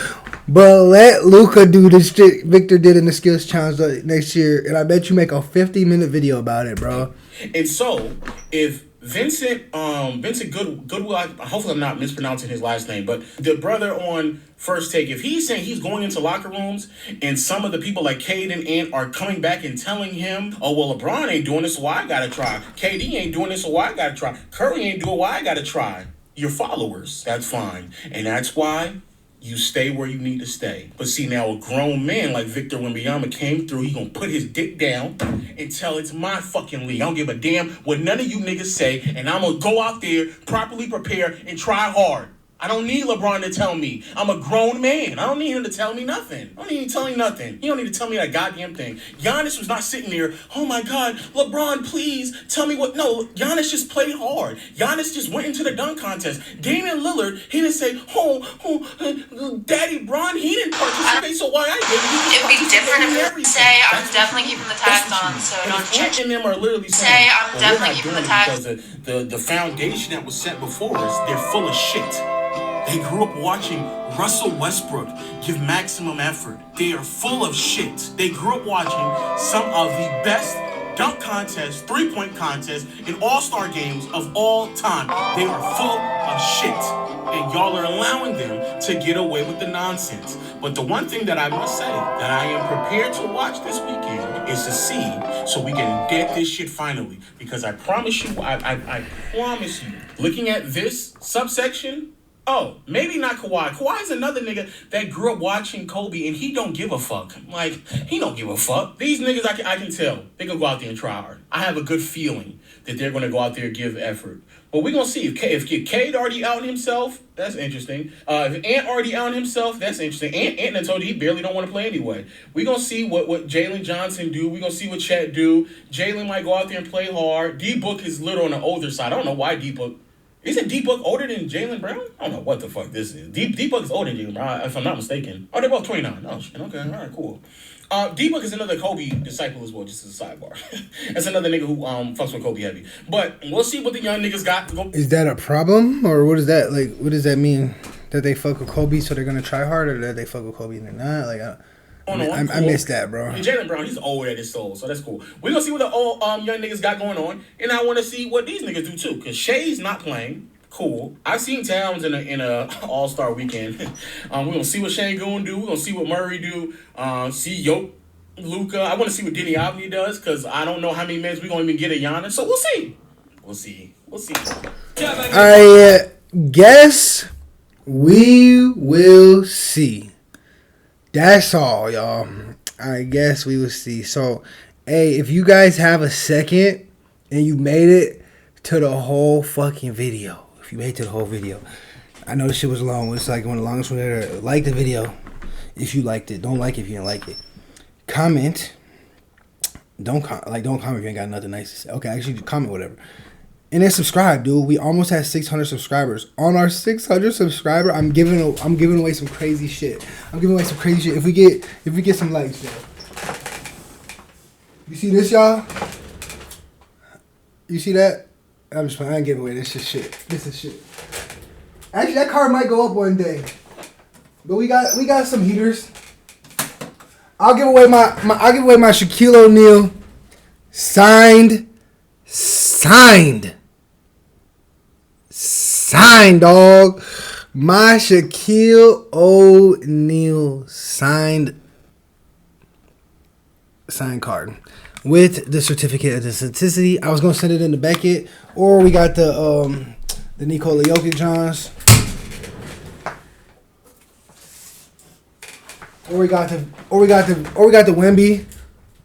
But let Luka do this shit Victor did in the skills challenge next year, and I bet you make a 50-minute video about it, bro. And so if Vincent Goodwill, hopefully I'm not mispronouncing his last name, but the brother on First Take, if he's saying he's going into locker rooms and some of the people like Cade and Ant are coming back and telling him, oh, well, LeBron ain't doing this, so why I gotta try. KD ain't doing this, so why I gotta try. Curry ain't doing why I gotta try. Your followers, that's fine. And that's why you stay where you need to stay. But see, now a grown man like Victor Wembanyama came through. He gonna put his dick down and tell it's my fucking league. I don't give a damn what none of you niggas say, and I'm gonna go out there, properly prepare, and try hard. I don't need LeBron to tell me. I'm a grown man. I don't need him to tell me nothing. I don't need him to tell me nothing. He don't need to tell me that goddamn thing. Giannis was not sitting there, oh my God, LeBron, please tell me what. No, Giannis just played hard. Giannis just went into the dunk contest. Damian Lillard, he didn't say, Daddy Bron, he didn't participate, so why I didn't. It'd be different if you say, I'm definitely keeping the tags on, so don't check. And them are literally saying, I'm definitely keeping the tags. Because the foundation that was set before us, they're full of shit. They grew up watching Russell Westbrook give maximum effort. They are full of shit. They grew up watching some of the best dunk contests, three-point contests, and all-star games of all time. They are full of shit. And y'all are allowing them to get away with the nonsense. But the one thing that I must say that I am prepared to watch this weekend is to see so we can get this shit finally. Because I promise you, I promise you, looking at this subsection, oh, maybe not Kawhi. Kawhi's another nigga that grew up watching Kobe and he don't give a fuck. Like, he don't give a fuck. These niggas, I can tell, they gonna go out there and try hard. I have a good feeling that they're gonna go out there and give effort. But we're gonna see. If Cade already out himself, that's interesting. If Ant already out himself, that's interesting. Ant told you he barely don't want to play anyway. We're gonna see what Jalen Johnson do. We're gonna see what Chet do. Jalen might go out there and play hard. D-Book is a little on the older side. I don't know why D-Book. Isn't D-Book older than Jaylen Brown? I don't know what the fuck this is. D-Book is older than Jaylen Brown, if I'm not mistaken. Oh, they're both 29. Oh, shit. Okay. All right, cool. D-Book is another Kobe disciple as well, just as a sidebar. That's another nigga who fucks with Kobe heavy. But we'll see what the young niggas got. Is that a problem? Or what is that? Like, what does that mean? That they fuck with Kobe so they're going to try hard? Or that they fuck with Kobe and they're not? Like, I missed that, bro. And Jaylen Brown, he's old at his soul, so that's cool. We're going to see what the old young niggas got going on. And I want to see what these niggas do, too. Because Shay's not playing. Cool. I've seen Towns in a All-Star weekend. We're gonna see what Shane gonna do. We're gonna see what Murray do. See Luka. I want to see what Denny Avni does because I don't know how many minutes we're gonna even get at Giannis. So we'll see. We'll see. I guess we will see. That's all, y'all. I guess we will see. So, hey, if you guys have a second and you made it to the whole fucking video. If you made it to the whole video. I know this shit was long. It's like one of the longest ones ever. Like the video if you liked it. Don't like it if you didn't like it. Comment. Don't comment if you ain't got nothing nice to say. Okay, actually comment whatever. And then subscribe, dude. We almost had 600 subscribers. On our 600 subscriber, I'm giving away some crazy shit. I'm giving away some crazy shit. If we get some likes, yo. You see this, y'all? You see that? I'm just playing. I ain't giving away. This is shit. This is shit. Actually, that card might go up one day. But we got some heaters. I'll give away my Shaquille O'Neal signed, dog. My Shaquille O'Neal signed card with the certificate of authenticity. I was gonna send it in the Beckett, or we got the Nikola Jokic Johns, or we got the Wemby.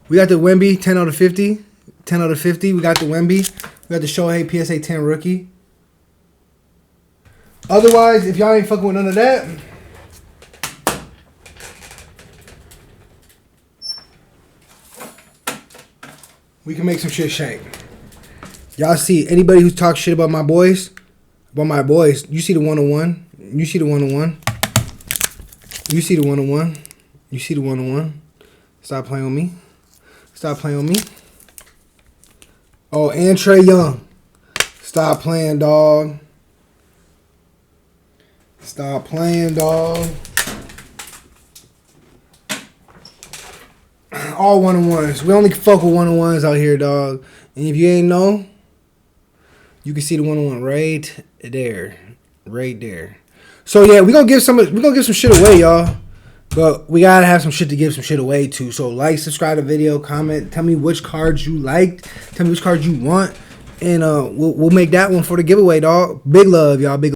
We got the Wemby 10 out of 50. 10 out of 50. We got the Wemby. We got the Shohei PSA 10 rookie. Otherwise, if y'all ain't fucking with none of that, we can make some shit shake. Y'all see anybody who talks shit about my boys? You see the 101. You see the 101. You see the 101. You see the 101. Stop playing with me. Stop playing with me. Oh, and Trae Young. Stop playing, dog. Stop playing, dog. All 101s. We only fuck with 101s out here, dog. And if you ain't know, you can see the 101 right there. Right there. So yeah, we're gonna give some shit away, y'all. But we gotta have some shit to give some shit away to. So like, subscribe to the video, comment, tell me which cards you liked, tell me which cards you want, and we'll make that one for the giveaway, dog. Big love, y'all. Big